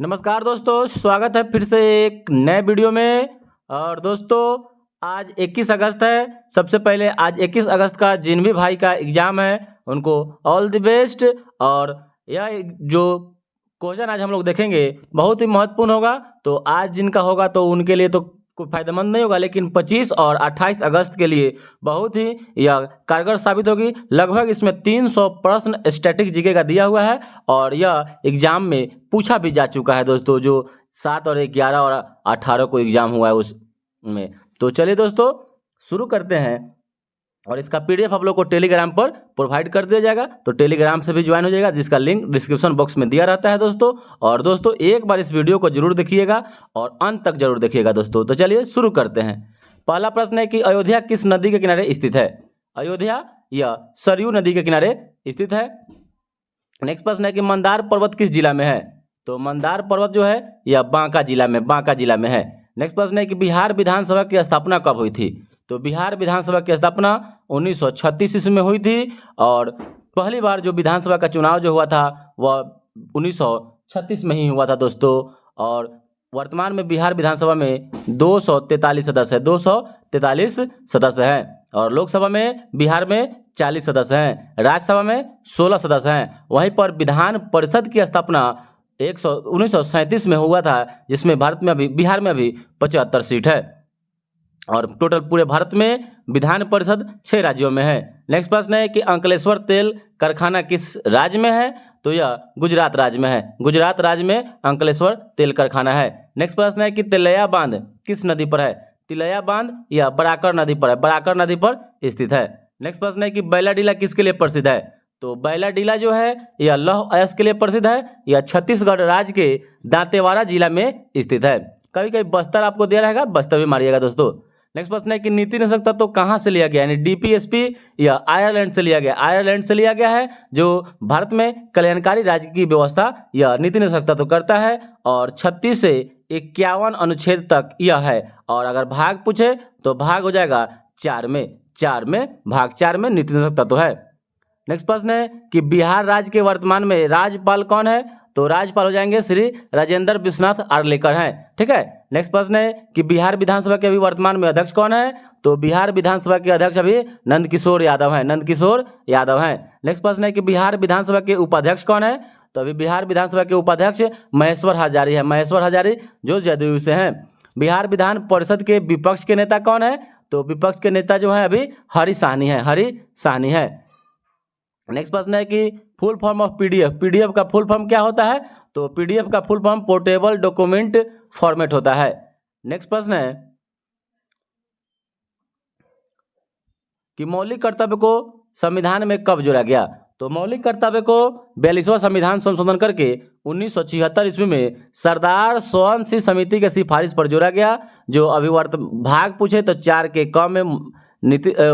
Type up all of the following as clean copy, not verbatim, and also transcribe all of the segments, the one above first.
नमस्कार दोस्तों, स्वागत है फिर से एक नए वीडियो में। और दोस्तों आज 21 अगस्त है। सबसे पहले आज 21 अगस्त का जिन भी भाई का एग्ज़ाम है उनको ऑल द बेस्ट। और यह जो क्वेश्चन आज हम लोग देखेंगे बहुत ही महत्वपूर्ण होगा। तो आज जिनका होगा तो उनके लिए तो कोई फायदेमंद नहीं होगा, लेकिन 25 और 28 अगस्त के लिए बहुत ही यह कारगर साबित होगी। लगभग इसमें 300 प्रश्न स्टैटिक जीके का दिया हुआ है और यह एग्जाम में पूछा भी जा चुका है दोस्तों, जो 7 और 11 और 18 को एग्जाम हुआ है उसमें। तो चलिए दोस्तों शुरू करते हैं। और इसका पीडीएफ आप लोग को टेलीग्राम पर प्रोवाइड कर दिया जाएगा, तो टेलीग्राम से भी ज्वाइन हो जाएगा, जिसका लिंक डिस्क्रिप्शन बॉक्स में दिया रहता है दोस्तों। और दोस्तों एक बार इस वीडियो को जरूर देखिएगा और अंत तक जरूर देखिएगा दोस्तों। तो चलिए शुरू करते हैं। पहला प्रश्न है कि अयोध्या किस नदी के किनारे स्थित है? अयोध्या यह सरयू नदी के किनारे स्थित है। नेक्स्ट प्रश्न है कि मंदार पर्वत किस जिला में है? तो मंदार पर्वत जो है यह बांका जिला में है। नेक्स्ट प्रश्न है कि बिहार विधानसभा की स्थापना कब हुई थी? तो बिहार विधानसभा की स्थापना 1936 ईस्वी में हुई थी। और पहली बार जो विधानसभा का चुनाव जो हुआ था वह 1936 में ही हुआ था दोस्तों। और वर्तमान में बिहार विधानसभा में 243 सदस्य है, 243 सदस्य हैं। और लोकसभा में बिहार में 40 सदस्य हैं, राज्यसभा में 16 सदस्य हैं। वहीं पर विधान परिषद की स्थापना 1937 में हुआ था, जिसमें बिहार में अभी 75 सीट है। और टोटल पूरे भारत में विधान परिषद 6 राज्यों में है। नेक्स्ट प्रश्न है कि अंकलेश्वर तेल कारखाना किस राज्य में है? तो यह गुजरात राज्य में है। गुजरात राज्य में अंकलेश्वर तेल कारखाना है। नेक्स्ट प्रश्न है कि तिलैया बांध किस नदी पर है? तिलैया बांध यह बराकर नदी पर है, बराकर नदी पर स्थित है। नेक्स्ट प्रश्न है कि बैलाडीला किसके लिए प्रसिद्ध है? तो बैलाडीला जो है यह लौह अयस्क के लिए प्रसिद्ध है। यह छत्तीसगढ़ राज्य के दांतेवाड़ा जिला में स्थित है। कभी कभी बस्तर आपको दिया रहेगा, बस्तर भी मारिएगा दोस्तों। नेक्स्ट प्रश्न है कि नीति निषेध तत्व तो कहाँ से लिया गया? यानी डीपीएसपी या आयरलैंड से लिया गया, आयरलैंड से लिया गया है, जो भारत में कल्याणकारी राज्य की व्यवस्था यह नीति निषेध तत्व करता है। और 36 से 51 अनुच्छेद तक यह है। और अगर भाग पूछे तो भाग हो जाएगा 4 में भाग 4 में नीति निषेध तत्व है। नेक्स्ट प्रश्न है कि बिहार राज्य के वर्तमान में राज्यपाल कौन है? तो राज्यपाल हो जाएंगे श्री राजेंद्र विश्वनाथ आर्लेकर हैं। ठीक है। नेक्स्ट प्रश्न है कि बिहार विधानसभा के अभी वर्तमान में अध्यक्ष कौन है? तो बिहार विधानसभा के अध्यक्ष अभी नंदकिशोर यादव हैं, नंदकिशोर यादव हैं। नेक्स्ट प्रश्न है कि बिहार विधानसभा के उपाध्यक्ष कौन है? तो अभी बिहार विधानसभा के उपाध्यक्ष महेश्वर हजारी है, महेश्वर हजारी जो जदयू से हैं। बिहार विधान परिषद के विपक्ष के नेता कौन है? तो विपक्ष के नेता जो है अभी हरि साहनी है। नेक्स्ट प्रश्न है कि full form of PDF, PDF का फुल फॉर्म क्या होता है? तो पीडीएफ का full form portable document format होता है। नेक्स्ट प्रश्न है कि मौलिक कर्तव्य को संविधान में कब जोड़ा गया? तो मौलिक कर्तव्य को 42वां संविधान संशोधन करके 1976 ईस्वी में सरदार सोअन सिंह समिति के सिफारिश पर जोड़ा गया। जो अभी भाग पूछे तो 4 के क में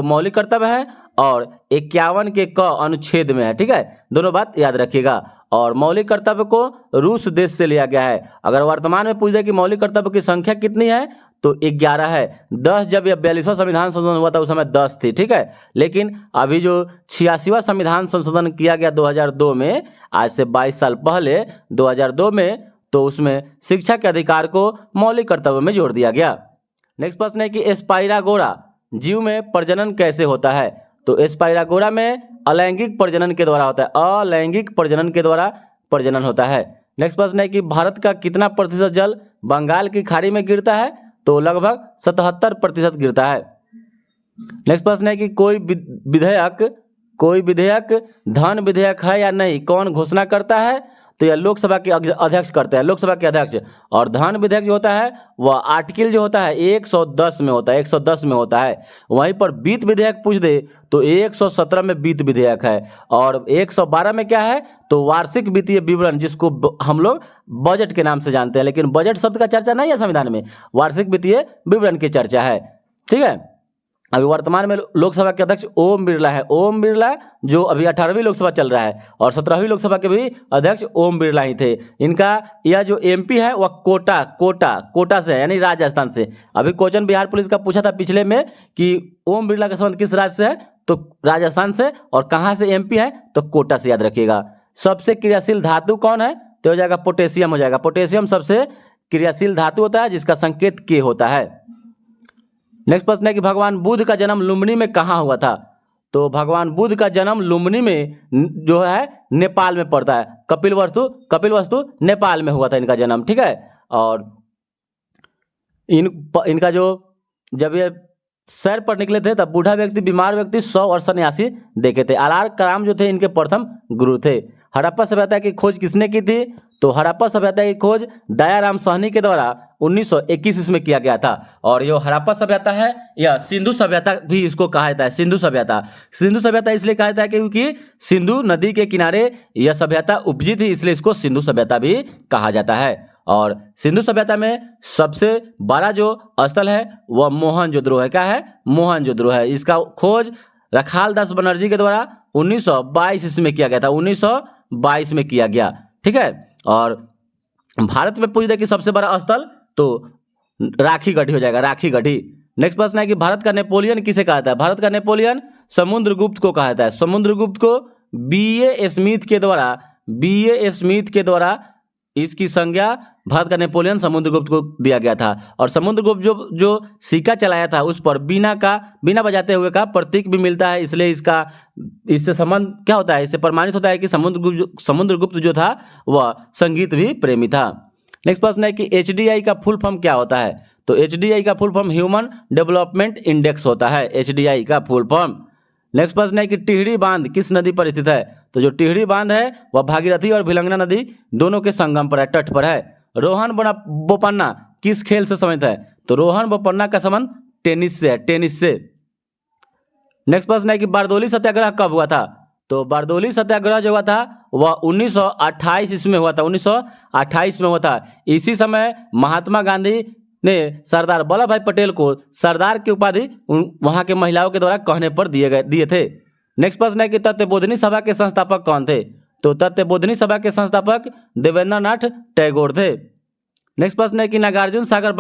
मौलिक कर्तव्य है और 51 के क अनुच्छेद में है। ठीक है, दोनों बात याद रखिएगा। और मौलिक कर्तव्य को रूस देश से लिया गया है। अगर वर्तमान में पूछ दे कि मौलिक कर्तव्य की संख्या कितनी है तो 11 है। 10 जब यह 42वां संविधान संशोधन हुआ था उस समय 10 थी। ठीक है, लेकिन अभी जो 86वां संविधान संशोधन किया गया 2002 में, आज से 22 साल पहले 2002 में, तो उसमें शिक्षा के अधिकार को मौलिक कर्तव्य में जोड़ दिया गया। नेक्स्ट प्रश्न है कि एस्पाइरागोरा जीव में प्रजनन कैसे होता है? तो एस्पाइरागोरा में अलैंगिक प्रजनन के द्वारा होता है, अलैंगिक प्रजनन के द्वारा प्रजनन होता है। नेक्स्ट प्रश्न है कि भारत का कितना प्रतिशत जल बंगाल की खाड़ी में गिरता है? तो लगभग 77% गिरता है। नेक्स्ट प्रश्न है कि कोई विधेयक धन विधेयक है या नहीं, कौन घोषणा करता है? तो यह लोकसभा के अध्यक्ष करते हैं, लोकसभा के अध्यक्ष। और धन विधेयक जो होता है वह आर्टिकल जो होता है 110 में होता है, 110 में होता है। वहीं पर वित्त विधेयक पूछ दे तो 117 में वित्त विधेयक है। और 112 में क्या है? तो वार्षिक वित्तीय विवरण, जिसको हम लोग बजट के नाम से जानते हैं, लेकिन बजट शब्द का चर्चा नहीं है संविधान में, वार्षिक वित्तीय विवरण की चर्चा है। ठीक है, अभी वर्तमान में लोकसभा के अध्यक्ष ओम बिरला है, ओम बिरला जो अभी 18वीं लोकसभा चल रहा है। और 17वीं लोकसभा के भी अध्यक्ष ओम बिरला ही थे। इनका यह जो एमपी है वह कोटा से है, यानी राजस्थान से। अभी क्वेश्चन बिहार पुलिस का पूछा था पिछले में कि ओम बिरला का संबंध किस राज्य से है, तो राजस्थान से। और कहाँ से एमपी है, तो कोटा से, याद रखिएगा। सबसे क्रियाशील धातु कौन है? तो हो जाएगा पोटेशियम हो जाएगा। पोटेशियम सबसे क्रियाशील धातु होता है जिसका संकेत के होता है। नेक्स्ट प्रश्न है कि भगवान बुद्ध का जन्म लुम्बिनी में कहाँ हुआ था? तो भगवान बुद्ध का जन्म लुम्बिनी में जो है नेपाल में पड़ता है। कपिलवस्तु नेपाल में हुआ था इनका जन्म, ठीक है। और इनका जो जब ये सैर पर निकले थे तब बूढ़ा व्यक्ति, बीमार व्यक्ति, 100 और सन्यासी देखे थे। आलार कराम जो थे इनके प्रथम गुरु थे। हड़प्पा सभ्यता की खोज किसने की थी? तो हड़प्पा सभ्यता की खोज दयाराम साहनी के द्वारा 1921 ईस्वी में किया गया था। और जो हड़प्पा सभ्यता है यह सिंधु सभ्यता भी इसको कहा जाता है। सिंधु सभ्यता इसलिए कहा जाता है क्योंकि सिंधु नदी के किनारे यह सभ्यता उपजी थी, इसलिए इसको सिंधु सभ्यता भी कहा जाता है। और सिंधु सभ्यता में सबसे बड़ा जो स्थल है वह मोहनजोदड़ो है। क्या है? मोहनजोदड़ो है। इसका खोज रखाल दास बनर्जी के द्वारा 1922 ईस्वी में किया गया था। 1922 में किया गया, ठीक है। और भारत में पूछ दे कि सबसे बड़ा स्थल, तो राखी गढ़ी हो जाएगा, राखी गढ़ी। नेक्स्ट प्रश्न है कि भारत का नेपोलियन किसे कहा जाता है? भारत का नेपोलियन समुद्रगुप्त को कहा जाता है। समुद्रगुप्त को B.A. स्मिथ के द्वारा इसकी संज्ञा भारत का नेपोलियन समुद्रगुप्त को दिया गया था। और समुद्रगुप्त जो सिक्का चलाया था उस पर बीना बजाते हुए का प्रतीक भी मिलता है, इसलिए इससे संबंध क्या होता है? इससे प्रमाणित होता है कि समुद्रगुप्त जो था वह संगीत भी प्रेमी था। नेक्स्ट प्रश्न है कि HDI का फुल फॉर्म क्या होता है? तो HDI का full form human development index होता है, HDI का फुल फॉर्म। नेक्स्ट प्रश्न है कि टिहरी बांध किस नदी पर स्थित है? तो जो टिहरी बांध है वह भागीरथी और भिलंगना नदी दोनों के संगम पर है, तट पर है। रोहन बोपन्ना किस खेल से संबंधित है? तो रोहन बोपन्ना का संबंध टेनिस से है, टेनिस से। नेक्स्ट प्रश्न है कि बारदोली सत्याग्रह कब हुआ था? तो बारदोली सत्याग्रह जो हुआ था वह 1928 ईस्वी में हुआ था, 1928 में हुआ था। इसी समय महात्मा गांधी ने सरदार वल्लभ भाई पटेल को सरदार की उपाधि वहां के महिलाओं के द्वारा कहने पर दिए थे। नेक्स्ट प्रश्न है कि तत्वबोधिनी सभा के संस्थापक कौन थे? तो तत्वबोधिनी सभा के संस्थापक देवेंद्रनाथ टैगोर थे। नेक्स्ट प्रश्न है कि नागार्जुन सागर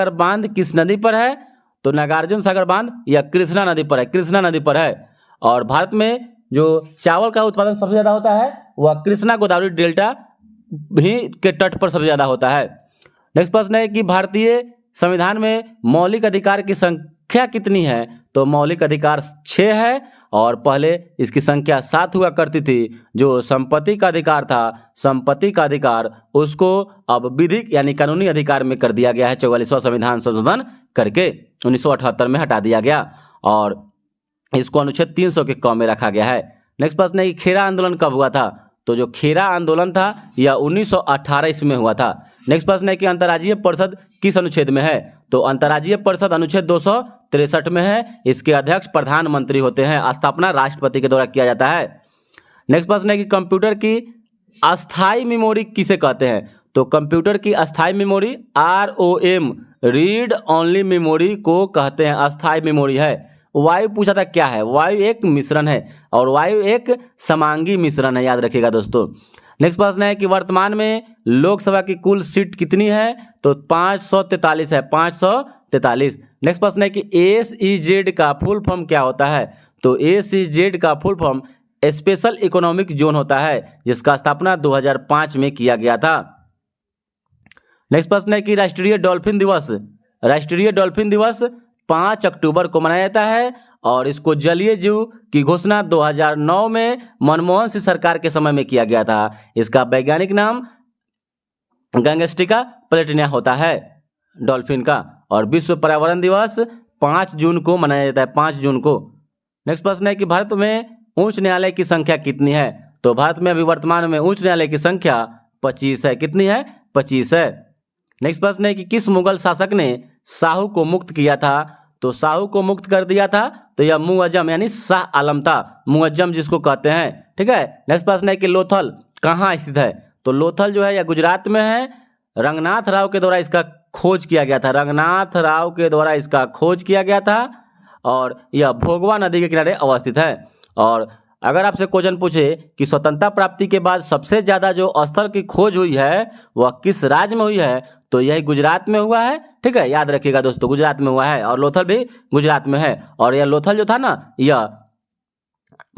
बांध किस नदी पर है? तो नागार्जुन सागर बांध यह कृष्णा नदी पर है। और भारत में जो चावल का उत्पादन सबसे ज्यादा होता है वह कृष्णा गोदावरी डेल्टा भी के तट पर सबसे ज्यादा होता है। नेक्स्ट प्रश्न है कि भारतीय संविधान में मौलिक अधिकार की संख्या कितनी है? तो मौलिक अधिकार 6 है और पहले इसकी संख्या 7 हुआ करती थी। जो संपत्ति का अधिकार था, संपत्ति का अधिकार उसको अब विधिक यानी कानूनी अधिकार में कर दिया गया है। 44वां संविधान संशोधन करके 1978 में हटा दिया गया और इसको अनुच्छेद 300 के क में रखा गया है। नेक्स्ट प्रश्न है कि खेरा आंदोलन कब हुआ था? तो जो खेरा आंदोलन था यह 1918 ईस्वी में हुआ था। नेक्स्ट प्रश्न है कि अंतर्राज्यीय परिषद किस अनुच्छेद में है? तो अंतर्राज्यीय परिषद अनुच्छेद 263 में है। इसके अध्यक्ष प्रधानमंत्री होते हैं, स्थापना राष्ट्रपति के द्वारा किया जाता है। नेक्स्ट प्रश्न है कि कंप्यूटर की अस्थायी मेमोरी किसे कहते हैं? तो कंप्यूटर की अस्थायी memory ROM read only memory को कहते हैं, अस्थायी मेमोरी है। वायु पूछा था क्या है? वायु एक मिश्रण है और वायु एक समांगी मिश्रण है, याद रखिएगा दोस्तों। नेक्स्ट प्रश्न है कि वर्तमान में लोकसभा की कुल सीट कितनी है? तो 543 है, 543। नेक्स्ट प्रश्न है कि SEZ का फुल फॉर्म क्या होता है? तो SEZ का full form special economic zone होता है, जिसका स्थापना 2005 में किया गया था। नेक्स्ट प्रश्न है कि राष्ट्रीय डॉल्फिन दिवस 5 अक्टूबर को मनाया जाता है और इसको जलीय जीव की घोषणा 2009 में मनमोहन सिंह सरकार के समय में किया गया था। इसका वैज्ञानिक नाम गैंगस्टिका प्लेटिना होता है डॉल्फिन का। और विश्व पर्यावरण दिवस 5 जून को मनाया जाता है, 5 जून को। नेक्स्ट प्रश्न है कि भारत में उच्च न्यायालय की संख्या कितनी है? तो भारत में अभी वर्तमान में उच्च न्यायालय की संख्या 25 है। कितनी है? 25 है। नेक्स्ट प्रश्न है कि किस मुगल शासक ने शाहू को मुक्त किया था? तो शाहू को मुक्त कर दिया था तो यह मुअज्जम यानी शाह आलम था, मुअज्जम जिसको कहते हैं, ठीक है। नेक्स्ट प्रश्न है कि लोथल कहाँ स्थित है? तो लोथल जो है यह गुजरात में है। रंगनाथ राव के द्वारा इसका खोज किया गया था, रंगनाथ राव के द्वारा इसका खोज किया गया था और यह भोगवा नदी के किनारे अवस्थित है। और अगर आपसे क्वेश्चन पूछे कि स्वतंत्रता प्राप्ति के बाद सबसे ज़्यादा जो स्थल की खोज हुई है वह किस राज्य में हुई है? तो यही गुजरात में हुआ है, ठीक है, याद रखिएगा दोस्तों, गुजरात में हुआ है और लोथल भी गुजरात में है। और यह लोथल जो था ना, यह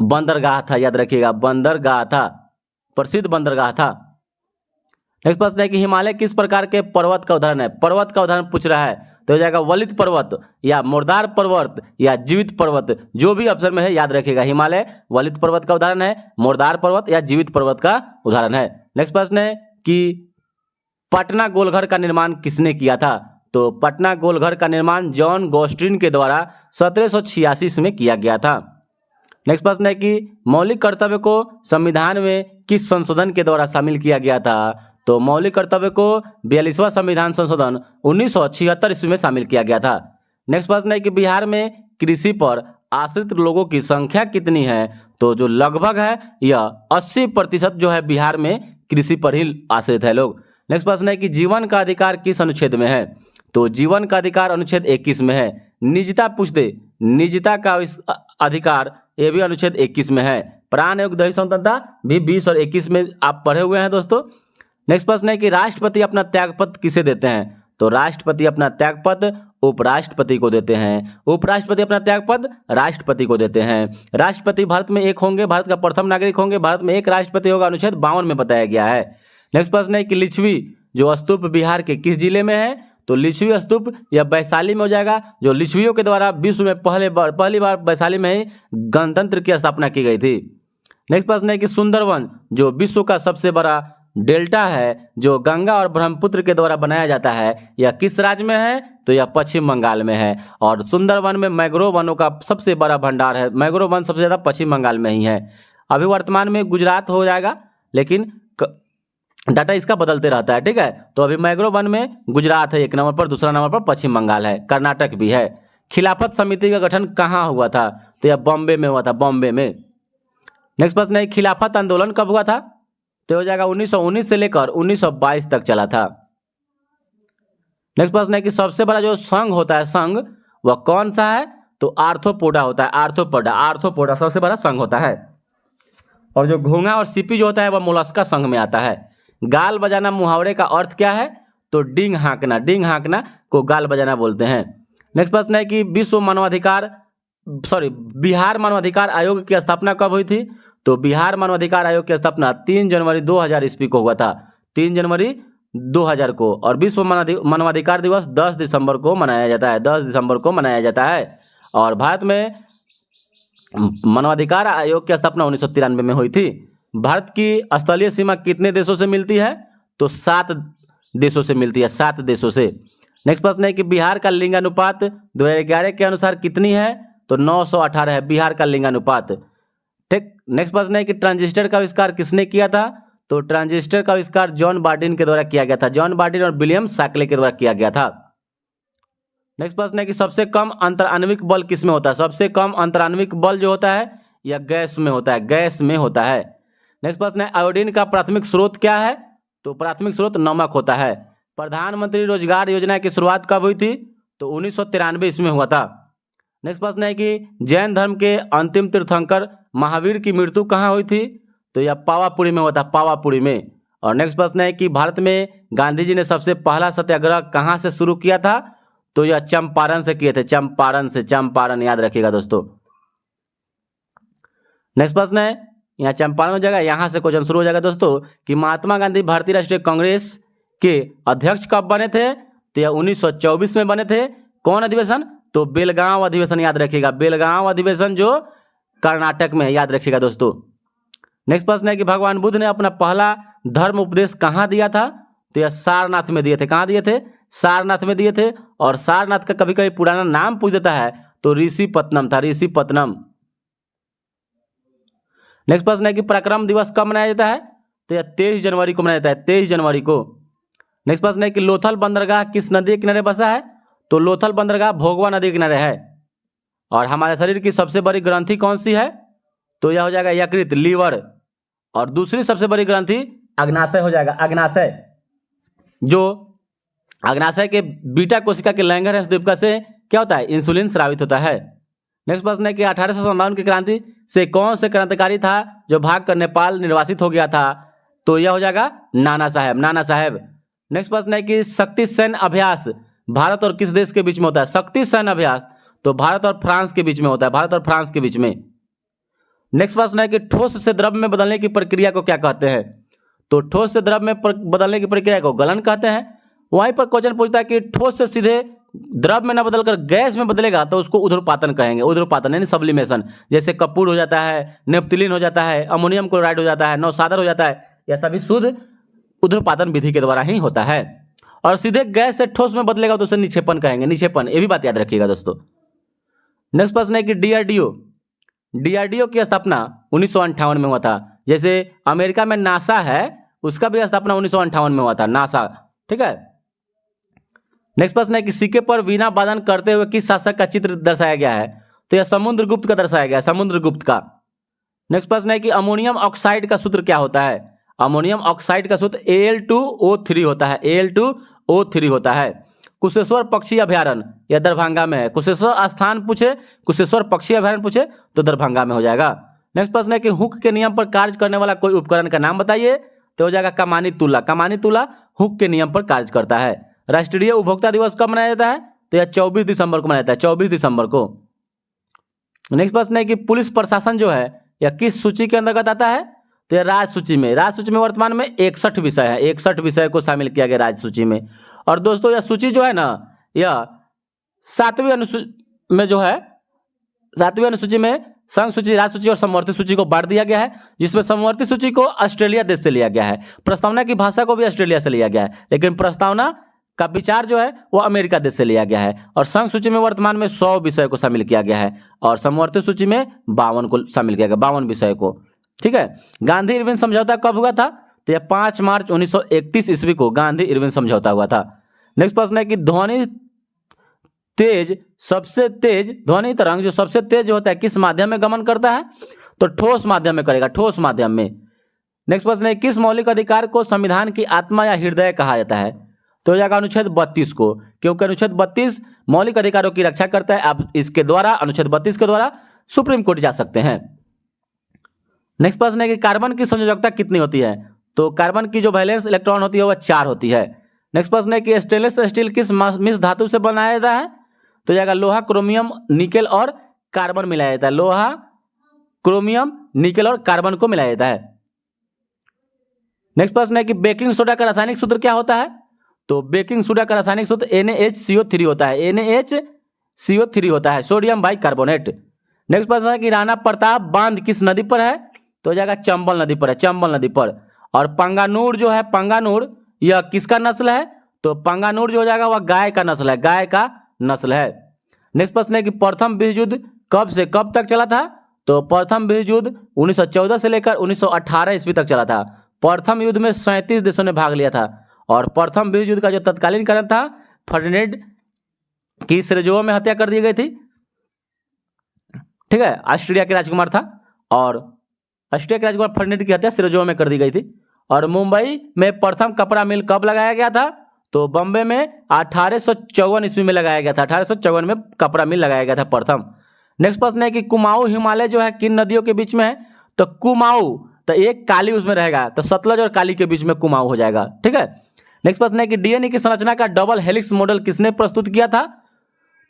बंदरगाह था, याद रखिएगा, बंदरगाह था। प्रसिद्ध बंदरगाह था। नेक्स्ट प्रश्न है कि हिमालय किस प्रकार के पर्वत का उदाहरण है? पर्वत का उदाहरण पूछ रहा है तो हो जाएगा वलित पर्वत या मुर्दार पर्वत या जीवित पर्वत, जो भी ऑप्शन में है याद रखिएगा। हिमालय वलित पर्वत का उदाहरण है, मुर्दार पर्वत या जीवित पर्वत का उदाहरण है। नेक्स्ट प्रश्न है कि पटना गोलघर का निर्माण किसने किया था? तो पटना गोलघर का निर्माण जॉन गोस्टिन के द्वारा 1786 में किया गया था। नेक्स्ट प्रश्न है कि मौलिक कर्तव्य को संविधान में किस संशोधन के द्वारा शामिल किया गया था? तो मौलिक कर्तव्य को 42वां संविधान संशोधन 1976 ईस्वी में शामिल किया गया था। नेक्स्ट प्रश्न है कि बिहार में कृषि पर आश्रित लोगों की संख्या कितनी है? तो जो लगभग है यह 80% जो है बिहार में कृषि पर ही आश्रित है लोग। नेक्स्ट प्रश्न है कि जीवन का अधिकार किस अनुच्छेद में है? तो जीवन का अधिकार अनुच्छेद 21 में है। निजता पूछ दे, निजता का अधिकार ये भी अनुच्छेद 21 में है। प्राण एवं दैहिक स्वतंत्रता भी 20 और 21 में आप पढ़े हुए हैं दोस्तों। नेक्स्ट प्रश्न है कि राष्ट्रपति अपना त्यागपत्र किसे देते हैं? तो राष्ट्रपति अपना त्यागपत्र उपराष्ट्रपति को देते हैं। उपराष्ट्रपति अपना त्यागपत्र राष्ट्रपति को देते हैं। राष्ट्रपति भारत में एक होंगे, भारत का प्रथम नागरिक होंगे, भारत में एक राष्ट्रपति होगा, अनुच्छेद 52 में बताया गया है। नेक्स्ट प्रश्न है कि लिच्छवी जो स्तूप बिहार के किस जिले में है? तो लिच्छवी स्तूप या वैशाली में हो जाएगा, जो लिच्छवियों के द्वारा विश्व में पहली बार वैशाली में ही गणतंत्र की स्थापना की गई थी। नेक्स्ट प्रश्न है कि सुंदरवन जो विश्व का सबसे बड़ा डेल्टा है जो गंगा और ब्रह्मपुत्र के द्वारा बनाया जाता है, यह किस राज्य में है? तो यह पश्चिम बंगाल में है। और सुंदरवन में मैंग्रोव वनों का सबसे बड़ा भंडार है। मैंग्रोव वन सबसे ज़्यादा पश्चिम बंगाल में ही है। अभी वर्तमान में गुजरात हो जाएगा, लेकिन डाटा इसका बदलते रहता है, ठीक है। तो अभी मैंग्रोव वन में गुजरात है 1 नंबर पर, दूसरा नंबर पर पश्चिम बंगाल है, कर्नाटक भी है। खिलाफत समिति का गठन कहाँ हुआ था? तो यह बॉम्बे में हुआ था, बॉम्बे में। नेक्स्ट प्रश्न है खिलाफत आंदोलन कब हुआ था? तो हो जाएगा 1919 से लेकर 1922 तक चला था। नेक्स्ट प्रश्न है कि सबसे बड़ा जो संघ होता है, संघ वह कौन सा है? तो आर्थ्रोपोडा होता है। आर्थ्रोपोडा सबसे बड़ा संघ होता है। और जो घोंघा और सीपी जो होता है वह मोलस्का संघ में आता है। गाल बजाना मुहावरे का अर्थ क्या है? तो डींग हाँकना, डींग हाँकना को गाल बजाना बोलते हैं। नेक्स्ट प्रश्न है कि बिहार मानवाधिकार आयोग की स्थापना कब हुई थी? तो बिहार मानवाधिकार आयोग की स्थापना 3 जनवरी 2000 ईस्वी को हुआ था, 3 जनवरी 2000 को। और विश्व मानवाधिकार दिवस 10 दिसंबर को मनाया जाता है, 10 दिसंबर को मनाया जाता है। और भारत में मानवाधिकार आयोग की स्थापना 1993 में हुई थी। भारत की स्थलीय सीमा कितने देशों से मिलती है? तो 7 देशों से मिलती है, 7 देशों से। नेक्स्ट प्रश्न है कि बिहार का लिंगानुपात 2011 के अनुसार कितनी है? तो 918 है बिहार का लिंगानुपात, ठीक। नेक्स्ट प्रश्न है कि ट्रांजिस्टर का आविष्कार किसने किया था? तो ट्रांजिस्टर का आविष्कार जॉन बार्डिन के द्वारा किया गया था, जॉन बार्डिन और विलियम शाक्ले के द्वारा किया गया था। नेक्स्ट प्रश्न है कि सबसे कम अंतराण्विक बल किस में होता है? सबसे कम अंतराण्विक बल जो होता है यह गैस में होता है, गैस में होता है। नेक्स्ट प्रश्न है आयोडीन का प्राथमिक स्रोत क्या है? तो प्राथमिक स्रोत नमक होता है। प्रधानमंत्री रोजगार योजना की शुरुआत कब हुई थी? तो 1993 ईस्वी में हुआ था। नेक्स्ट प्रश्न है कि जैन धर्म के अंतिम तीर्थंकर महावीर की मृत्यु कहाँ हुई थी? तो यह पावापुरी में हुआ था, पावापुरी में। और नेक्स्ट प्रश्न है कि भारत में गांधी जी ने सबसे पहला सत्याग्रह कहाँ से शुरू किया था? तो यह चंपारण से किए थे, चंपारण से, चंपारण याद रखिएगा दोस्तों। नेक्स्ट प्रश्न है यहाँ चंपारण हो जाएगा, यहाँ से क्वेश्चन शुरू हो जाएगा दोस्तों कि महात्मा गांधी भारतीय राष्ट्रीय कांग्रेस के अध्यक्ष कब बने थे? तो यह 1924 में बने थे। कौन अधिवेशन? तो बेलगांव अधिवेशन याद रखिएगा, बेलगांव अधिवेशन जो कर्नाटक में है, याद रखिएगा दोस्तों। नेक्स्ट प्रश्न है कि भगवान बुद्ध ने अपना पहला धर्म उपदेश कहाँ दिया था? तो यह सारनाथ में दिए थे। कहाँ दिए थे? सारनाथ में दिए थे। और सारनाथ का कभी कभी पुराना नाम पूछ देता है तो ऋषिपत्तनम था, ऋषिपत्तनम। नेक्स्ट प्रश्न है कि पराक्रम दिवस कब मनाया जाता है? तो यह 23 जनवरी को मनाया जाता है, 23 जनवरी को। नेक्स्ट प्रश्न है कि लोथल बंदरगाह किस नदी के किनारे बसा है? तो लोथल बंदरगाह भोगवा नदी के किनारे है। और हमारे शरीर की सबसे बड़ी ग्रंथि कौन सी है? तो यह हो जाएगा यकृत, लीवर। और दूसरी सबसे बड़ी ग्रंथि अग्नाशय हो जाएगा, अग्नाशय। जो अग्नाशय के बीटा कोशिका के लैंगर दीपिका से क्या होता है? इंसुलिन स्रावित होता है। नेक्स्ट प्रश्न है कि 1857 की क्रांति से कौन से क्रांतिकारी था जो भाग कर नेपाल निर्वासित हो गया था? तो यह हो जाएगा नाना साहेब, नाना साहेब। नेक्स्ट प्रश्न है कि शक्ति सैन्य अभ्यास भारत और किस देश के बीच में होता है? शक्ति सैन्य अभ्यास तो भारत और फ्रांस के बीच में होता है, भारत और फ्रांस के बीच में। नेक्स्ट प्रश्न है कि ठोस से द्रव में बदलने की प्रक्रिया को क्या कहते हैं? तो ठोस से द्रव में बदलने की प्रक्रिया को गलन कहते हैं। वहीं पर क्वेश्चन पूछता है कि ठोस से सीधे द्रव में न बदलकर गैस में बदलेगा तो उसको ऊध्र्वपातन कहेंगे। ऊध्र्वपातन यानी सब्लिमेशन, जैसे कपूर हो जाता है, नेप्थिलीन हो जाता है, अमोनियम क्लोराइड हो जाता है, नौसादर हो जाता है, यह सभी शुद्ध ऊध्र्वपातन विधि के द्वारा ही होता है। और सीधे गैस से ठोस में बदलेगा तो उसे निक्षेपण कहेंगे। निक्षेपण, ये भी बात याद रखिएगा दोस्तों। नेक्स्ट प्रश्न है कि डीआरडीओ की स्थापना 1958 में हुआ था। जैसे अमेरिका में नासा है, उसका भी स्थापना 1958 में हुआ था, नासा। ठीक है। नेक्स्ट प्रश्न है कि सिक्के पर वीणा वादन करते हुए किस शासक का चित्र दर्शाया गया है? तो यह समुद्रगुप्त का दर्शाया गया है, समुद्रगुप्त का। नेक्स्ट प्रश्न है कि अमोनियम ऑक्साइड का सूत्र क्या होता है? अमोनियम ऑक्साइड का सूत्र Al2O3 होता है, Al2O3 होता है। कुशेश्वर पक्षी अभ्यारण्य, यह दरभंगा में है। कुशेश्वर स्थान पूछे, कुशेश्वर पक्षी अभ्यारण्य पूछे तो दरभंगा में हो जाएगा। नेक्स्ट प्रश्न है कि हुक के नियम पर कार्य करने वाला कोई उपकरण का नाम बताइए? तो हो जाएगा कमानी तुला। कमानी तुला हुक के नियम पर कार्य करता है। राष्ट्रीय उपभोक्ता दिवस कब मनाया जाता है? तो यह 24 दिसंबर को मनाया जाता है, 24 दिसंबर को। नेक्स्ट प्रश्न है कि पुलिस प्रशासन जो है यह किस सूची के अंतर्गत आता है? तो यह राज्य सूची में। राज्य सूची में वर्तमान में 61 विषय है, 61 विषय को शामिल किया गया राज्य सूची में। और दोस्तों यह सूची जो है ना, यह 7वीं अनुसूची में जो है, 7वीं अनुसूची में संघ सूची, राज्य सूची और समवर्ती सूची को बांट दिया गया है, जिसमें समवर्ती सूची को ऑस्ट्रेलिया देश से लिया गया है। प्रस्तावना की भाषा को भी ऑस्ट्रेलिया से लिया गया है, लेकिन प्रस्तावना का विचार जो है वो अमेरिका देश से लिया गया है। और संघ सूची में वर्तमान में 100 विषय को शामिल किया गया है और समवर्ती सूची में 52 को शामिल किया गया, 52 विषय को। ठीक है। गांधी इरविन समझौता कब हुआ था? तो यह 5 मार्च 1931 ईस्वी को गांधी इरविन समझौता हुआ था। नेक्स्ट प्रश्न है कि ध्वनि ध्वनि तरंग जो सबसे तेज होता है किस माध्यम में गमन करता है? तो ठोस माध्यम में करेगा, ठोस माध्यम में। नेक्स्ट प्रश्न है किस मौलिक अधिकार को संविधान की आत्मा या हृदय कहा जाता है? तो हो जाएगा अनुच्छेद 32 को, क्योंकि अनुच्छेद 32 मौलिक अधिकारों की रक्षा करता है। आप इसके द्वारा, अनुच्छेद 32 के द्वारा सुप्रीम कोर्ट जा सकते हैं। नेक्स्ट प्रश्न है कि कार्बन की संयोजकता कितनी होती है? तो कार्बन की जो वैलेंस इलेक्ट्रॉन होती है वह 4 होती है। नेक्स्ट प्रश्न है कि स्टेनलेस स्टील किस मिश्र धातु से बनाया जाता है? तो जाएगा लोहा, क्रोमियम, निकेल और कार्बन मिलाया जाता है। लोहा, क्रोमियम, निकेल और कार्बन को मिलाया जाता है। नेक्स्ट प्रश्न है कि बेकिंग सोडा का रासायनिक सूत्र क्या होता है? तो बेकिंग सोडा का रासायनिक सूत्र NaHCO3 होता है, NaHCO3 होता है, सोडियम बाइकार्बोनेट। नेक्स्ट प्रश्न है कि राणा प्रताप बांध किस नदी पर है? तो हो जाएगा चंबल नदी पर है, चंबल नदी पर। और पंगानूर जो है, पंगानूर यह किसका नस्ल है? तो पंगानूर जो हो जाएगा वह गाय का नस्ल है, गाय का नस्ल है। नेक्स्ट प्रश्न है कि प्रथम विश्व युद्ध कब से कब तक चला था? तो प्रथम विश्व युद्ध 1914 से लेकर 1918 ईस्वी तक चला था। प्रथम युद्ध में 37 देशों ने भाग लिया था। और प्रथम विश्व युद्ध का जो तत्कालीन कारण था, फर्डिनेंड की सिराजेवो में हत्या कर दी गई थी। ठीक है, ऑस्ट्रिया के राजकुमार था और ऑस्ट्रिया के राजकुमार फर्डिनेंड की हत्या सिराजेवो में कर दी गई थी। और मुंबई में प्रथम कपड़ा मिल कब लगाया गया था? तो बम्बे में 1854 ईस्वी में लगाया गया था, 1854 में कपड़ा मिल लगाया गया था प्रथम। नेक्स्ट प्रश्न है कि कुमाऊं हिमालय जो है किन नदियों के बीच में है? तो कुमाऊं, तो एक काली उसमें रहेगा, तो सतलज और काली के बीच में कुमाऊं हो जाएगा। ठीक है। नेक्स्ट प्रश्न है कि डीएनए की संरचना का डबल हेलिक्स मॉडल किसने प्रस्तुत किया था?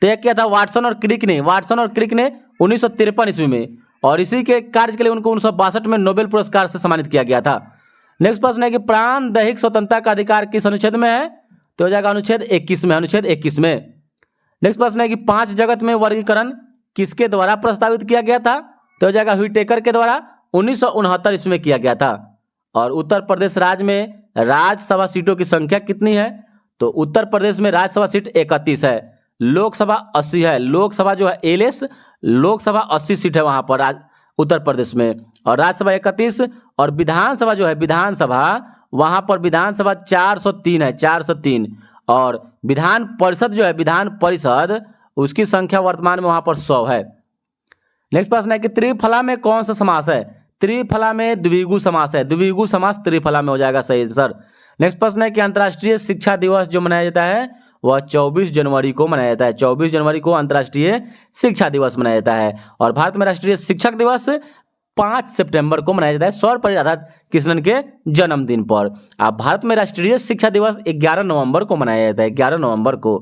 तो यह किया था वाटसन और क्रिक ने, वाटसन और क्रिक ने 1953 ईस्वी में। और इसी के कार्य के लिए उनको 1962 में नोबेल पुरस्कार से सम्मानित किया गया था। नेक्स्ट प्रश्न है कि प्राण दैहिक स्वतंत्रता का अधिकार किस अनुच्छेद में है? तो हो जाएगा अनुच्छेद 21 में, अनुच्छेद 21 में। नेक्स्ट प्रश्न है कि 5 जगत में वर्गीकरण किसके द्वारा प्रस्तावित किया गया था? तो हो जाएगा व्हिटेकर के द्वारा 1969 ईस्वी में किया गया था। और उत्तर प्रदेश राज्य में राज्यसभा सीटों की संख्या कितनी है? तो उत्तर प्रदेश में राज्यसभा सीट 31 है, लोकसभा 80 है। लोकसभा जो है एलएस, लोकसभा 80 सीट है वहां पर उत्तर प्रदेश में, और राज्यसभा 31। और विधानसभा जो है, विधानसभा वहां पर विधानसभा 403 है, 403। और विधान परिषद जो है, विधान परिषद उसकी संख्या वर्तमान में वहां पर 100 है। नेक्स्ट प्रश्न है कि त्रिफला में कौन सा समास है? त्रिफला में द्विगु समास है, द्विगु समास त्रिफला में हो जाएगा सही सर। नेक्स्ट प्रश्न है कि अंतर्राष्ट्रीय शिक्षा दिवस जो मनाया जाता है वह 24 जनवरी को मनाया जाता है, 24 जनवरी को अंतर्राष्ट्रीय शिक्षा दिवस मनाया जाता है। और भारत में राष्ट्रीय शिक्षक दिवस 5 सितंबर को मनाया जाता है, सौर पर आधारित कृष्णन के जन्मदिन पर। अब भारत में राष्ट्रीय शिक्षा दिवस 11 नवंबर को मनाया जाता है, 11 नवंबर को।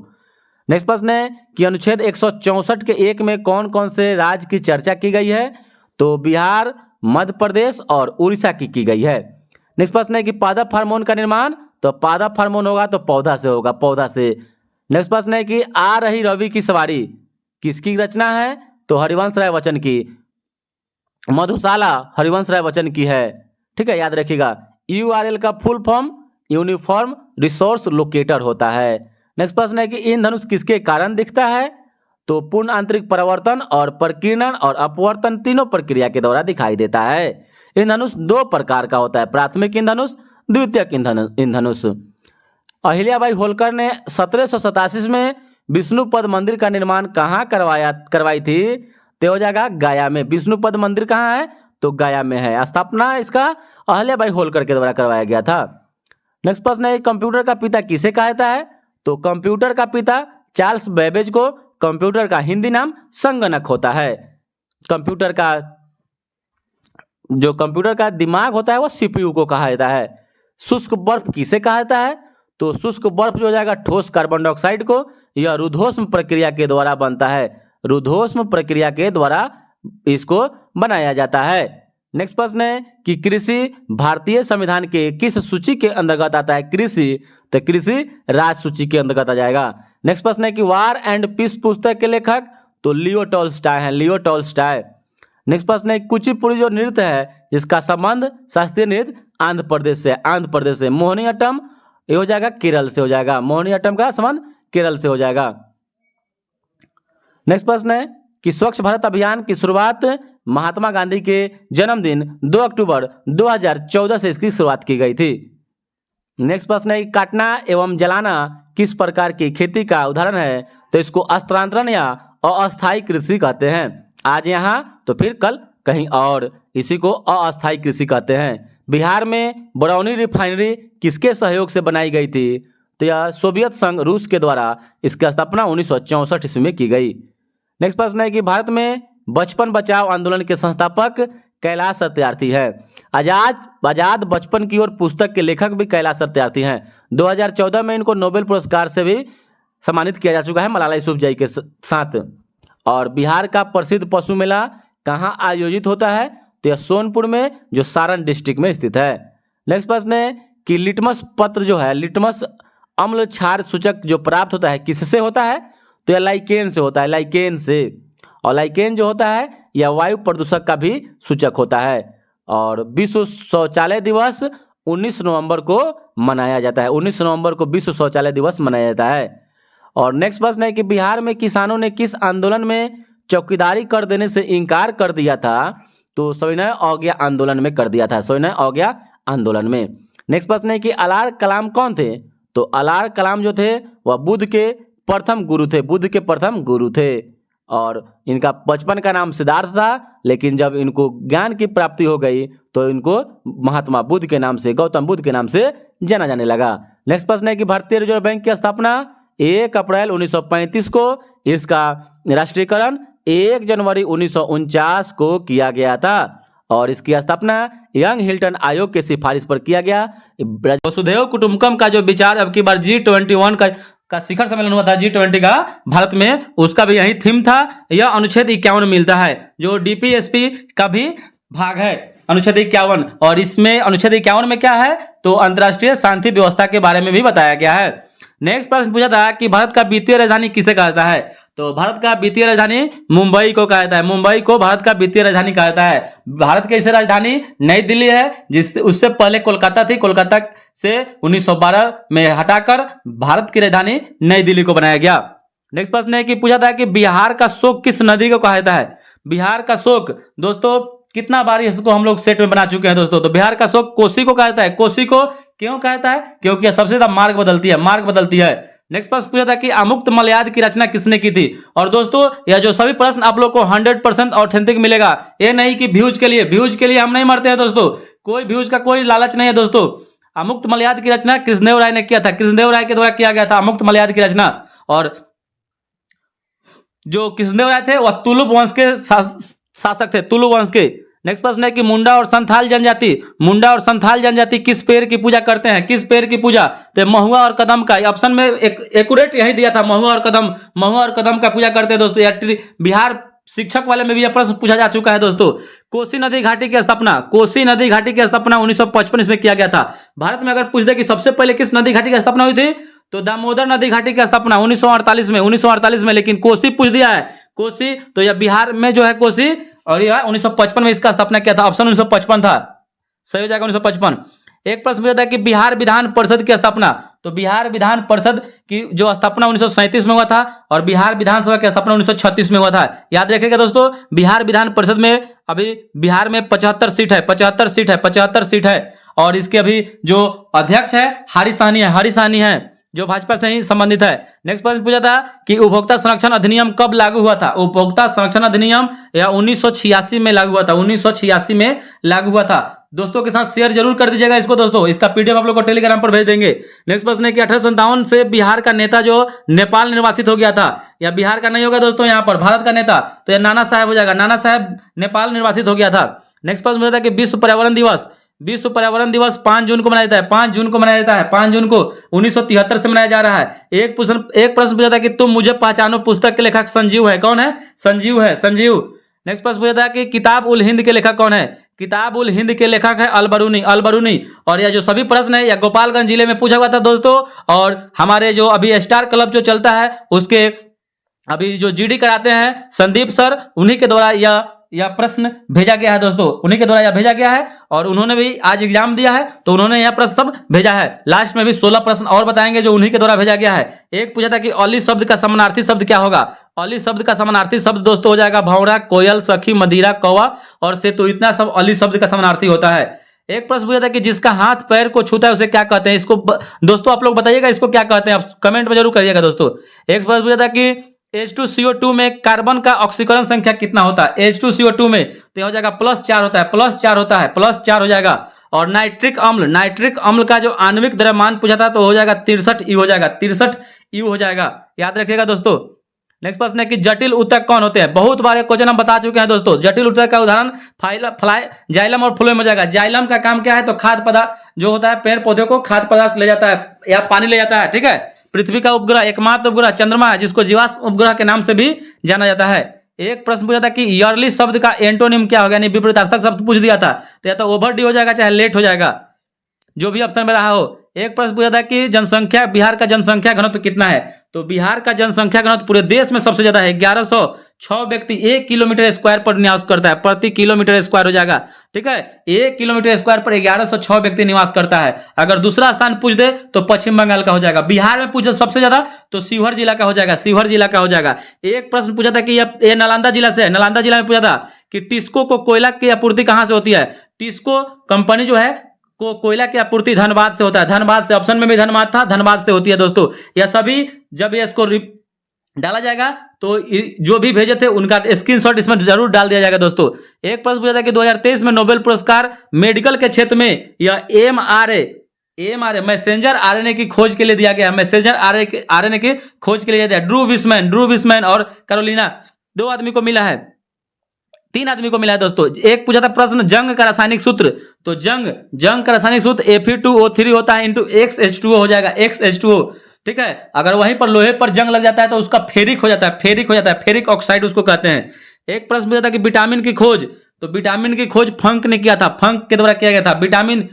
नेक्स्ट प्रश्न है कि अनुच्छेद 164 के 1 में कौन कौन से राज्य की चर्चा की गई है? तो बिहार, मध्य प्रदेश और उड़ीसा की गई है। नेक्स्ट प्रश्न है कि पादप हार्मोन का निर्माण, तो पादप हार्मोन होगा तो पौधा से होगा, पौधा से। नेक्स्ट प्रश्न है कि आ रही रवि की सवारी किसकी रचना है, तो हरिवंश राय बच्चन की। मधुशाला हरिवंश राय बच्चन की है, ठीक है, याद रखिएगा। यूआरएल का full form uniform resource locator होता है। नेक्स्ट प्रश्न है कि इंद्रधनुष किसके कारण दिखता है, तो पूर्ण आंतरिक परावर्तन और प्रकीर्णन और अपवर्तन तीनों प्रक्रिया के द्वारा दिखाई देता है। इंद्रधनुष दो प्रकार का होता है, प्राथमिक इंद्रधनुष, द्वितीयक इंद्रधनुष। अहिल्याबाई होलकर ने 1787 में विष्णुपद मंदिर का निर्माण कहाँ करवाई थी, तो हो जाएगा गया में। विष्णुपद मंदिर कहाँ है, तो गया में है। स्थापना इसका अहिल्याबाई होलकर के द्वारा करवाया गया था। नेक्स्ट प्रश्न है कंप्यूटर का पिता किसे कहा जाता है, तो कंप्यूटर का पिता चार्ल्स बेबेज को। कंप्यूटर का हिंदी नाम संगणक होता है। कंप्यूटर का जो कंप्यूटर का दिमाग होता है वो सीपीयू को कहा जाता है। शुष्क बर्फ किसे कहा जाता है, तो शुष्क बर्फ जो हो जाएगा ठोस कार्बन डाइऑक्साइड को। यह रुद्धोष्म प्रक्रिया के द्वारा बनता है, रुद्धोष्म प्रक्रिया के द्वारा इसको बनाया जाता है। नेक्स्ट प्रश्न है कि कृषि भारतीय संविधान के किस सूची के अंतर्गत आता है, कृषि, तो कृषि राज सूची के अंतर्गत आ जाएगा। नेक्स्ट प्रश्न है कि वार एंड पीस पुस्तक के लेखक, तो लियो टॉल्स्टॉय हैं, लियो टॉल्स्टॉय। नेक्स्ट प्रश्न है कुचिपुड़ी जो नृत्य है जिसका संबंध शास्त्रीय नृत्य आंध्र प्रदेश से, आंध्र प्रदेश से। मोहिनीअट्टम ये हो जाएगा केरल से हो जाएगा, मोहिनीअट्टम का संबंध केरल से हो जाएगा। नेक्स्ट प्रश्न है कि स्वच्छ भारत अभियान की शुरुआत महात्मा गांधी के जन्मदिन 2 अक्टूबर 2014 से इसकी शुरुआत की गई थी। नेक्स्ट प्रश्न है कि काटना एवं जलाना किस प्रकार की खेती का उदाहरण है, तो इसको स्थानांतरण या अस्थायी कृषि कहते हैं। आज यहाँ तो फिर कल कहीं और, इसी को अस्थायी कृषि कहते हैं। बिहार में बरौनी रिफाइनरी किसके सहयोग से बनाई गई थी, तो यह सोवियत संघ रूस के द्वारा इसकी स्थापना 1964 ईस्वी में की गई। नेक्स्ट प्रश्न है कि भारत में बचपन बचाओ आंदोलन के संस्थापक कैलाश सत्यार्थी है। आजाद बचपन की ओर पुस्तक के लेखक भी कैलाश सत्यार्थी हैं। 2014 में इनको नोबेल पुरस्कार से भी सम्मानित किया जा चुका है मलाला यूसुफजई के साथ। और बिहार का प्रसिद्ध पशु मेला कहाँ आयोजित होता है, तो यह सोनपुर में जो सारण डिस्ट्रिक्ट में स्थित है। नेक्स्ट प्रश्न है कि लिटमस पत्र जो है, लिटमस अम्ल क्षार सूचक जो प्राप्त होता है किससे होता है, तो यह लाइकेन से होता है, लाइकेन से। और लाइकेन जो होता है यह वायु प्रदूषक का भी सूचक होता है। और विश्व शौचालय दिवस 19 नवंबर को मनाया जाता है, 19 नवंबर को विश्व शौचालय दिवस मनाया जाता है। और नेक्स्ट प्रश्न है कि बिहार में किसानों ने किस आंदोलन में चौकीदारी कर देने से इनकार कर दिया था, तो सविनय अवज्ञा आंदोलन में कर दिया था, सविनय अवज्ञा आंदोलन में। नेक्स्ट प्रश्न है कि अलार कलाम कौन थे, तो अलार कलाम जो थे वह बुद्ध के प्रथम गुरु थे, बुद्ध के प्रथम गुरु थे। और इनका बचपन का नाम सिद्धार्थ था, लेकिन जब इनको ज्ञान की प्राप्ति हो गई तो इनको महात्मा बुद्ध के नाम से, गौतम बुद्ध के नाम से जाना जाने लगा। नेक्स्ट प्रश्न है कि भारतीय रिजर्व बैंक की स्थापना 1 अप्रैल 1935 को, इसका राष्ट्रीयकरण 1 जनवरी 1949 को किया गया था। और इसकी स्थापना यंग हिल्टन आयोग के सिफारिश पर किया गया। वसुधैव कुटुंबकम का जो विचार अब की बार G21 का शिखर सम्मेलन हुआ था, G20 का भारत में, उसका भी यही थीम था। यह अनुच्छेद 51 में मिलता है, जो DPSP का भी भाग है, अनुच्छेद 51। और इसमें अनुच्छेद 51 में क्या है, तो अंतर्राष्ट्रीय शांति व्यवस्था के बारे में भी बताया गया है। नेक्स्ट प्रश्न पूछा था कि भारत का वित्तीय राजधानी किसे कहा जाता है, तो भारत का वित्तीय राजधानी मुंबई को कहा जाता है, मुंबई को भारत का वित्तीय राजधानी कहा जाता है। भारत की इसे राजधानी नई दिल्ली है, जिससे उससे पहले कोलकाता थी, कोलकाता से 1912 में हटाकर भारत की राजधानी नई दिल्ली को बनाया गया। नेक्स्ट प्रश्न है कि पूछा था कि बिहार का शोक किस नदी को कहा जाता है। बिहार का शोक दोस्तों कितना बार इसको हम लोग सेट में बना चुके हैं दोस्तों, तो बिहार का शोक कोसी को कहा जाता है। कोसी को क्यों कहा जाता है, क्योंकि यह सबसे ज्यादा मार्ग बदलती है, मार्ग बदलती है। नेक्स्ट प्रश्न पूछा था कि अमुक्त मलयाद की रचना किसने की थी। और दोस्तों यह जो सभी प्रश्न आप लोग को 100% ऑथेंटिक मिलेगा, ये नहीं कि व्यूज के लिए हम नहीं मरते हैं दोस्तों, कोई व्यूज का कोई लालच नहीं है दोस्तों। अमुक्त मलयाद की रचना कृष्णदेव राय ने किया था, कृष्णदेव राय के द्वारा किया गया था अमुक्त मलयाद की रचना। और जो कृष्णदेव राय थे वह तुलुप वंश के शासक थे, तुलु वंश के। नेक्स्ट प्रश्न है कि मुंडा और संथाल जनजाति किस पेड़ की पूजा करते हैं, किस पेड़ की पूजा, तो महुआ और कदम का। ऑप्शन में एक्यूरेट यही दिया था, महुआ और कदम का पूजा करते हैं दोस्तों। बिहार शिक्षक वाले में भी यह प्रश्न पूछा जा चुका है दोस्तों। कोसी नदी घाटी की स्थापना, कोसी नदी घाटी की स्थापना 1955 इसमें किया गया था। भारत में अगर पूछ दे कि सबसे पहले किस नदी घाटी की स्थापना हुई थी, तो दामोदर नदी घाटी की स्थापना 1948 में, लेकिन कोसी पूछ दिया है, कोसी, तो यह बिहार में जो है कोसी, और यह 1955 में इसका स्थापना किया था। ऑप्शन 1955 था, सही हो जाएगा 1955। एक प्रश्न पूछा था कि बिहार विधान परिषद की स्थापना, तो बिहार विधान परिषद की जो स्थापना 1937 में हुआ था, और बिहार विधानसभा की स्थापना 1936 में हुआ था। याद रखिएगा दोस्तों, बिहार विधान परिषद में अभी बिहार में 75 सीट है, 75 सीट है, 75 सीट है, और इसके अभी जो अध्यक्ष है हरीश साहनी है, जो भाजपा से ही संबंधित है। नेक्स्ट प्रश्न पूछा था कि उपभोक्ता संरक्षण अधिनियम कब लागू हुआ था। उपभोक्ता संरक्षण अधिनियम या 1986 में लागू हुआ था, 1986 में लागू हुआ था। दोस्तों के साथ शेयर जरूर कर दीजिएगा इसको दोस्तों, इसका पीडीएफ आप लोग को टेलीग्राम पर भेज देंगे। नेक्स्ट प्रश्न है कि 1857 से बिहार का नेता जो नेपाल निर्वासित हो गया था, या बिहार का नहीं होगा दोस्तों, यहाँ पर भारत का नेता, तो यह नाना साहब हो जाएगा, नाना साहब नेपाल निर्वासित हो गया था। नेक्स्ट प्रश्न पूछा था कि विश्व पर्यावरण दिवस, विश्व पर्यावरण दिवस 5 जून को मनाया जाता है, 5 जून को मनाया जाता है, 5 जून को 1973 से मनाया जा रहा है। एक प्रश्न पूछा था कि तुम मुझे पहचानो पुस्तक के लेखक संजीव है, कौन है, संजीव है, संजीव। नेक्स्ट प्रश्न पूछा था कि किताब उल हिंद के लेखक कौन है, किताब उल हिंद के लेखक है अलबरूनी, अलबरूनी। और यह जो सभी प्रश्न है यह गोपालगंज जिले में पूछा हुआ था दोस्तों, और हमारे जो अभी स्टार क्लब जो चलता है उसके अभी जो जीडी कराते हैं संदीप सर, उन्हीं के द्वारा यह प्रश्न भेजा गया है दोस्तों, उन्हीं के द्वारा यह भेजा गया है, और उन्होंने भी आज एग्जाम दिया है, तो उन्होंने यह प्रश्न सब भेजा है। लास्ट में भी 16 प्रश्न और बताएंगे जो उन्हीं के द्वारा भेजा गया है। एक पूछा था कि औली शब्द का समानार्थी शब्द क्या होगा। औली शब्द का समानार्थी शब्द दोस्तों हो जाएगा भौरा, कोयल, सखी, मदिरा, कौवा और सेतु, इतना सब औली शब्द का समानार्थी होता है। एक प्रश्न पूछा था कि जिसका हाथ पैर को छूता है उसे क्या कहते हैं। इसको दोस्तों आप लोग बताइएगा इसको क्या कहते हैं, आप कमेंट में जरूर करिएगा दोस्तों। एक प्रश्न पूछा था कि H2CO2 में कार्बन का ऑक्सीकरण संख्या कितना होता है। H2CO2 में तो हो जाएगा +4 होता है, +4 होता है, +4 हो जाएगा। और नाइट्रिक अम्ल, नाइट्रिक अम्ल का जो आणविक द्रव्यमान पूछा था तो हो जाएगा 63 यू हो जाएगा, 63 यू हो जाएगा, याद रखिएगा दोस्तों। नेक्स्ट प्रश्न है कि जटिल ऊतक कौन होते हैं। बहुत बार क्वेश्चन हम बता चुके हैं दोस्तों। जटिल ऊतक का उदाहरण जाइलम और फ्लोएम हो जाएगा। जाइलम का काम क्या है, तो खाद्य पदार्थ जो होता है पेड़ पौधे को खाद्य पदार्थ ले जाता है या पानी ले जाता है, ठीक है। पृथ्वी का उपग्रह, एकमात्र उपग्रह चंद्रमा है, जिसको जीवाश्म उपग्रह के नाम से भी जाना जाता है। एक प्रश्न पूछा था कि ईयरली शब्द का एंटोनिम क्या होगा, यानी विपरीतार्थक शब्द पूछ दिया था, तो या तो ओवरड्यू हो जाएगा चाहे लेट हो जाएगा, जो भी ऑप्शन में रहा हो। एक प्रश्न पूछा था कि जनसंख्या, बिहार का जनसंख्या घनत्व कितना है, तो बिहार का जनसंख्या घनत्व पूरे देश में सबसे ज्यादा है, 1106 व्यक्ति 1 किलोमीटर स्क्वायर पर निवास करता है, प्रति किलोमीटर स्क्वायर हो जाएगा, ठीक है। 1 किलोमीटर स्क्वायर पर 1106 व्यक्ति निवास करता है। अगर दूसरा स्थान पूछ दे तो पश्चिम बंगाल का हो जाएगा। बिहार में पूछ दे सबसे ज्यादा तो शिवहर जिला का हो जाएगा, शिवहर जिला का हो जाएगा। एक प्रश्न पूछा था कि ये नालंदा जिला से है, नालंदा जिला में पूछा था कि टिस्को को कोयला की आपूर्ति कहां से होती है। टिस्को कंपनी जो है को कोयला की आपूर्ति धनबाद से होता है, धनबाद से, ऑप्शन में भी धनबाद था, धनबाद से होती है दोस्तों। यह सभी जब ये इसको डाला जाएगा तो जो भी भेजे थे उनका स्क्रीनशॉट इसमें जरूर डाल दिया जाएगा दोस्तों। एक प्रश्न पूछा था कि 2023 में नोबेल पुरस्कार मेडिकल के क्षेत्र में यह एमआरए मैसेंजर आरएनए की खोज के लिए दिया गया है, मैसेंजर आरएनए की खोज के लिए दिया, ड्रू विसमैन और कैरोलिना, 2 आदमी को मिला है, 3 आदमी को मिला है दोस्तों। एक पूछा था प्रश्न जंग का रासायनिक सूत्र, तो जंग का रासायनिक सूत्र Fe2O3 होता है इंटू XH2O हो जाएगा, XH2O, ठीक है। अगर वहीं पर लोहे पर जंग लग जाता है तो उसका फेरिक हो जाता है, फेरिक ऑक्साइड उसको कहते हैं। एक प्रश्न पूछा था कि विटामिन की खोज, तो विटामिन की खोज फंक ने किया था, फंक के द्वारा किया गया था। विटामिन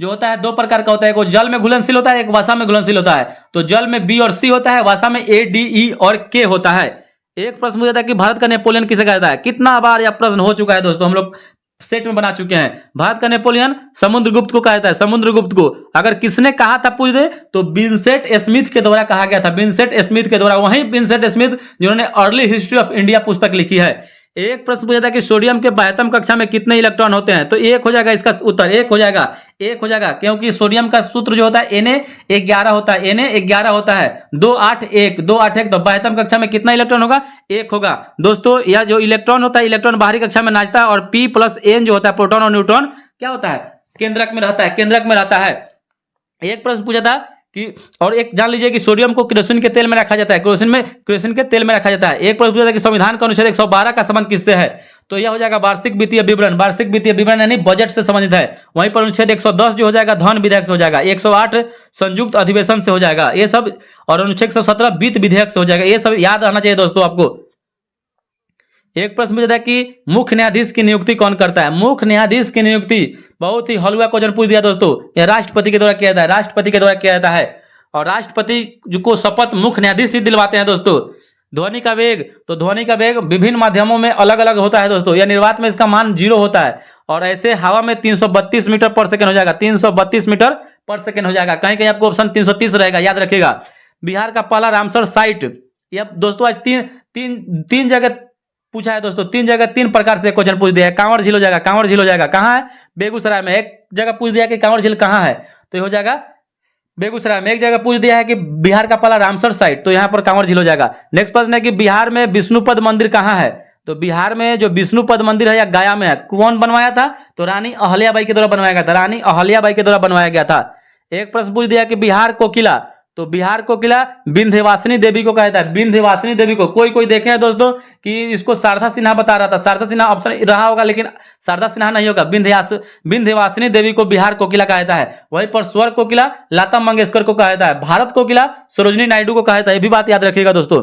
जो होता है 2 प्रकार का होता है, एक वो जल में घुलनशील होता है, एक वसा में घुलनशील होता है। तो जल में B और C होता है, वसा में A, D, E और K होता है। एक प्रश्न पूछा था कि भारत का नेपोलियन किसे कहता है। कितना बार यह प्रश्न हो चुका है दोस्तों, हम लोग सेट में बना चुके हैं। भारत का नेपोलियन समुद्रगुप्त को कहता है, समुद्रगुप्त को। अगर किसने कहा था पूछ दे तो विंसेंट स्मिथ के द्वारा कहा गया था, विंसेंट स्मिथ के द्वारा, वही विंसेंट स्मिथ जिन्होंने अर्ली हिस्ट्री ऑफ इंडिया पुस्तक लिखी है। एक प्रश्न पूछा था कि सोडियम के 22वीं कक्षा में कितने इलेक्ट्रॉन होते हैं, तो 1 हो जाएगा, इसका उत्तर 1 हो जाएगा, 1 हो जाएगा, क्योंकि सोडियम का सूत्र जो होता है Na11 होता है, Na11 होता है, 281 तो 22वीं कक्षा में कितना इलेक्ट्रॉन होगा, 1 होगा दोस्तों। यह जो इलेक्ट्रॉन होता है, इलेक्ट्रॉन बाहरी कक्षा में नाचता है, और P+N जो होता है प्रोटॉन और न्यूट्रॉन क्या होता है, केंद्रक में रहता है, केंद्रक में रहता है। एक प्रश्न पूछा था कि, और एक जान लीजिए कि सोडियम को केरोसिन के तेल में रखा जाता है, केरोसिन के तेल में रखा जाता है। एक प्रश्न पूछा था कि संविधान का अनुच्छेद 112 का संबंध किससे है, तो यह हो जाएगा वार्षिक वित्तीय विवरण यानी बजट से संबंधित है। वहीं पर अनुच्छेद 110 जो हो जाएगा धन विधेयक से हो जाएगा, 108 संयुक्त अधिवेशन से हो जाएगा ये सब, और अनुच्छेद 117 वित्त विधेयक से हो जाएगा। ये सब याद रहना चाहिए दोस्तों आपको। एक प्रश्न पूछा था कि मुख्य न्यायाधीश की नियुक्ति कौन करता है। मुख्य न्यायाधीश की नियुक्ति बहुत ही हलवा क्वेश्चन पूछ दिया दोस्तों, यह राष्ट्रपति के द्वारा किया जाता है, राष्ट्रपति के द्वारा किया जाता है। और राष्ट्रपति को शपथ मुख्य न्यायाधीश ही दिलवाते हैं दोस्तों। ध्वनि का वेग, तो ध्वनि का वेग विभिन्न माध्यमों में अलग अलग होता है दोस्तों, या निर्वात में इसका मान 0 होता है। और ऐसे हवा में 332 मीटर पर सेकंड हो जाएगा, 332 मीटर पर सेकंड हो जाएगा। कहीं कहीं आपको ऑप्शन 330 रहेगा, याद रखिएगा। बिहार का पहला रामसर साइट, यह दोस्तों आज तीन जगह पूछा है दोस्तों, 3 जगह 3 प्रकार से क्वेश्चन पूछ दिया है। कांवड़ झील हो जाएगा, कांवड़ झील हो जाएगा, कहाँ है, बेगूसराय में। एक जगह पूछ दिया कि कांवड़ झील कहाँ है, तो ये हो जाएगा बेगूसराय में। एक जगह पूछ दिया है कि बिहार का पहला रामसर साइट, तो यहाँ पर कांवड़ झील हो जाएगा। नेक्स्ट प्रश्न है कि बिहार में विष्णुपद मंदिर कहाँ है, तो बिहार में जो विष्णुपद मंदिर है या गया में है, कौन बनवाया था, तो रानी अहल्याबाई के द्वारा बनवाया गया था, रानी अहल्याबाई के द्वारा बनवाया गया था। एक प्रश्न पूछ दिया कि बिहार को किला, तो बिहार को किला विंध्यवासिनी देवी को कहता है, विंध्यवासिनी देवी को। कोई देखे हैं दोस्तों कि इसको शारदा सिन्हा बता रहा था, शारदा सिन्हा ऑप्शन रहा होगा, लेकिन शारदा सिन्हा नहीं होगा, विंध्यवासिनी देवी को बिहार को किला कहता है। वहीं पर स्वर्ग को किला लता मंगेशकर को कहता है, भारत को किला सरोजनी नायडू को कहता है, ये भी बात याद रखिएगा दोस्तों।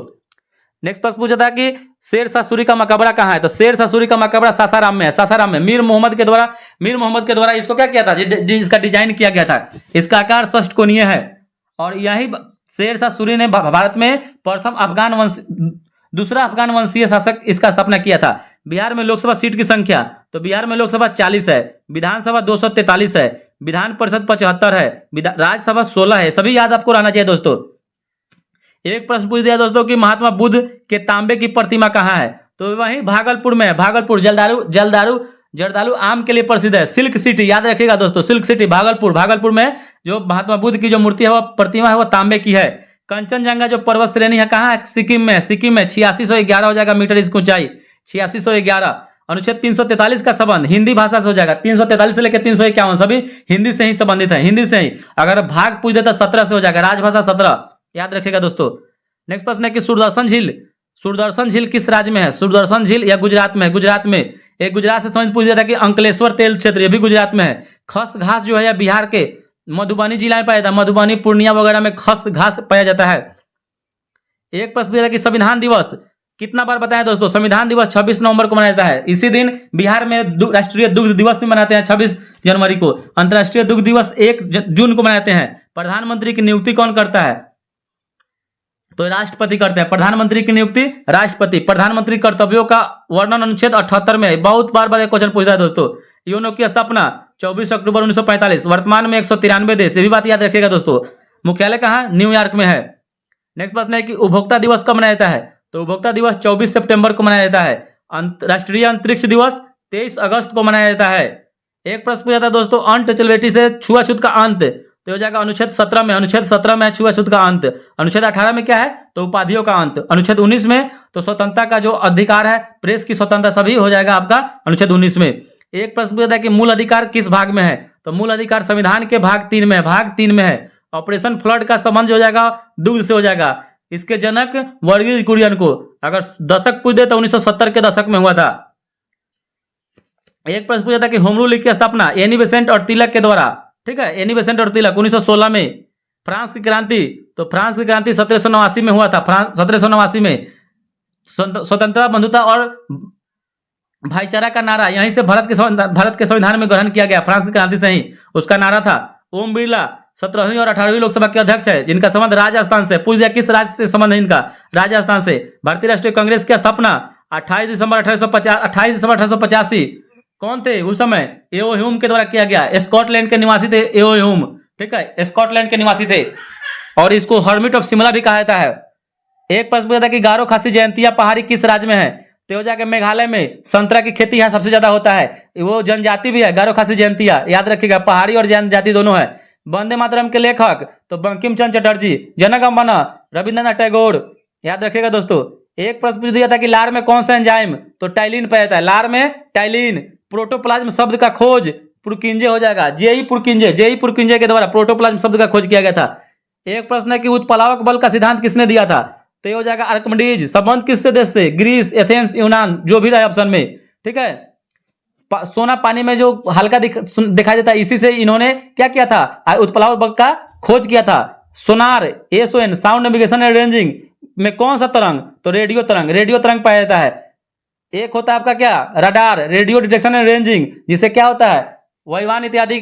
नेक्स्ट प्रश्न पूछा था कि शेरशाह सूरी का मकबरा कहाँ है, तो शेरशाह सूरी का मकबरा सासाराम में है, सासाराम में। मीर मोहम्मद के द्वारा इसको क्या किया था, इसका डिजाइन किया गया था। इसका आकार षष्ठकोणीय है। और यही शेरशाह सूरी ने भारत में दूसरा अफगान वंशीय शासक इसका स्थापना किया था। बिहार में लोकसभा सीट की संख्या, तो बिहार में लोकसभा 40 है, विधानसभा 243 है, विधान परिषद 75 है, राज्यसभा 16 है। सभी याद आपको रहना चाहिए दोस्तों। एक प्रश्न पूछ दिया दोस्तों कि महात्मा बुद्ध के तांबे की प्रतिमा कहाँ है, तो वही भागलपुर में है। भागलपुर जर्दालू आम के लिए प्रसिद्ध है, सिल्क सिटी, याद रखिएगा दोस्तों, सिल्क सिटी भागलपुर में जो महात्मा बुद्ध की जो मूर्ति है, वह प्रतिमा है, वह तांबे की है। कंचनजंगा जो पर्वत श्रेणी है कहाँ है, सिक्किम में। सिक्किम में 8611 हो जाएगा मीटर इसकी ऊंचाई, 8611। अनुच्छेद 343 का संबंध हिंदी भाषा से हो जाएगा, 343 से लेकर 351 सभी हिंदी से ही संबंधित है, हिंदी से ही। अगर भाग पूछ देता 17 से हो जाएगा, राजभाषा 17, याद रखिएगा दोस्तों। नेक्स्ट प्रश्न है कि सुदर्शन झील किस राज्य में है, सुदर्शन झील या गुजरात में है, गुजरात में। एक गुजरात से संबंधित पूछ दिया था कि अंकलेश्वर तेल क्षेत्र, ये भी गुजरात में है। खस घास जो है या बिहार के मधुबनी जिला में पाया जाता है, मधुबनी पूर्णिया वगैरह में खस घास पाया जाता है। एक प्रश्न पूछा था कि संविधान दिवस कितना बार बताया दोस्तों, संविधान दिवस 26 नवंबर को मनाया जाता है। इसी दिन बिहार में राष्ट्रीय दुग्ध दिवस भी मनाते हैं 26 जनवरी को। अंतर्राष्ट्रीय दुग्ध दिवस 1 जून को मनाते हैं। प्रधानमंत्री की नियुक्ति कौन करता है, तो राष्ट्रपति करते हैं। प्रधानमंत्री की नियुक्ति राष्ट्रपति। प्रधानमंत्री कर्तव्यों का वर्णन अनुच्छेद 78 में है। बहुत बार क्वेश्चन पूछता है दोस्तों। यूएनओ की स्थापना 24 अक्टूबर 1945, वर्तमान में 193 देश, ये भी बात याद रखिएगा दोस्तों। मुख्यालय कहाँ, न्यूयॉर्क में है। नेक्स्ट प्रश्न है कि उपभोक्ता दिवस कब मनाया जाता है, तो उपभोक्ता दिवस 24 सितंबर को मनाया जाता है। राष्ट्रीय अंतरिक्ष दिवस 23 अगस्त को मनाया जाता है। एक प्रश्न पूछा था दोस्तों, अनटचेबिलिटी से छुआछूत का अंत, तो हो जाएगा अनुच्छेद 17 में। अनुच्छेद 17 में छुआछूत का अंत। अनुच्छेद 18 में क्या है, तो उपाधियों का अंत। अनुच्छेद 19 में तो स्वतंत्रता का जो अधिकार है, प्रेस की स्वतंत्रता, सभी हो जाएगा आपका अनुच्छेद 19 में। एक प्रश्न पूछा था कि मूल अधिकार किस भाग में है, तो मूल अधिकार संविधान के भाग 3 में है, भाग 3 में है। ऑपरेशन फ्लड का संबंध हो जाएगा दुग्ध से हो जाएगा। इसके जनक वर्गीज कुरियन को। अगर दशक पूछ दे तो 1970 के दशक में हुआ था। एक प्रश्न पूछा था कि होम रूल की स्थापना एनी बेसेंट और तिलक के द्वारा, ठीक है, एनी बेसेंट और तिलक 1916 में। फ्रांस की क्रांति, तो फ्रांस की क्रांति 1789 में हुआ था। 1789 में स्वतंत्रता, बंधुता और भाईचारा का नारा यहीं से भारत के संविधान में ग्रहण किया गया, फ्रांस की क्रांति से ही उसका नारा था। ओम बिरला 17वीं और 18वीं लोकसभा के अध्यक्ष है, जिनका संबंध राजस्थान से। पूछ दिया किस राज्य से संबंध है इनका, राजस्थान से। भारतीय राष्ट्रीय कांग्रेस की स्थापना 28 दिसंबर 1885। कौन थे उस समय, एओ ह्यूम के द्वारा किया गया। स्कॉटलैंड के निवासी थे एओ ह्यूम, ठीक है, स्कॉटलैंड के निवासी थे। और इसको हर्मिट ऑफ शिमला भी कहा जाता है। एक प्रश्न पूछा था कि गारो खासी जयंतिया पहाड़ी किस राज्य में है, तो जाके मेघालय में। संतरा की खेती यहाँ सबसे ज्यादा होता है, वो जनजाति भी है गारो खासी जयंतिया, याद रखिएगा, पहाड़ी और जनजाति दोनों है। वंदे मातरम के लेखक तो बंकिम चंद्र चटर्जी। जनगण मन रविंद्रनाथ टैगोर, याद रखिएगा दोस्तों। एक प्रश्न पूछ दिया था कि लार में कौन सा एंजाइम, तो टाइलिन पाया जाता है, लार में टाइलिन। प्रोटोप्लाज्म शब्द का खोज पुरकिंजे हो जाएगा, जेई पुरकिंजे के द्वारा प्रोटोप्लाज्म शब्द का खोज किया गया था। एक प्रश्न है कि उत्प्लावक बल का सिद्धांत किसने दिया था, तो ये हो जाएगा आर्किमिडीज। संबंध किससे देश से, ग्रीस, एथेंस, यूनान, जो भी रहे ऑप्शन में, ठीक है। सोना पानी में जो हल्का दिखाई देता है, इसी से इन्होंने क्या किया था, उत्प्लावक बल का खोज किया था। सोनार, SON, sound navigation and ranging में कौन सा तरंग, तो रेडियो तरंग पाया जाता है। एक होता है आपका क्या, radar, radio detection and ranging, जिससे क्या होता है वायुयान इत्यादि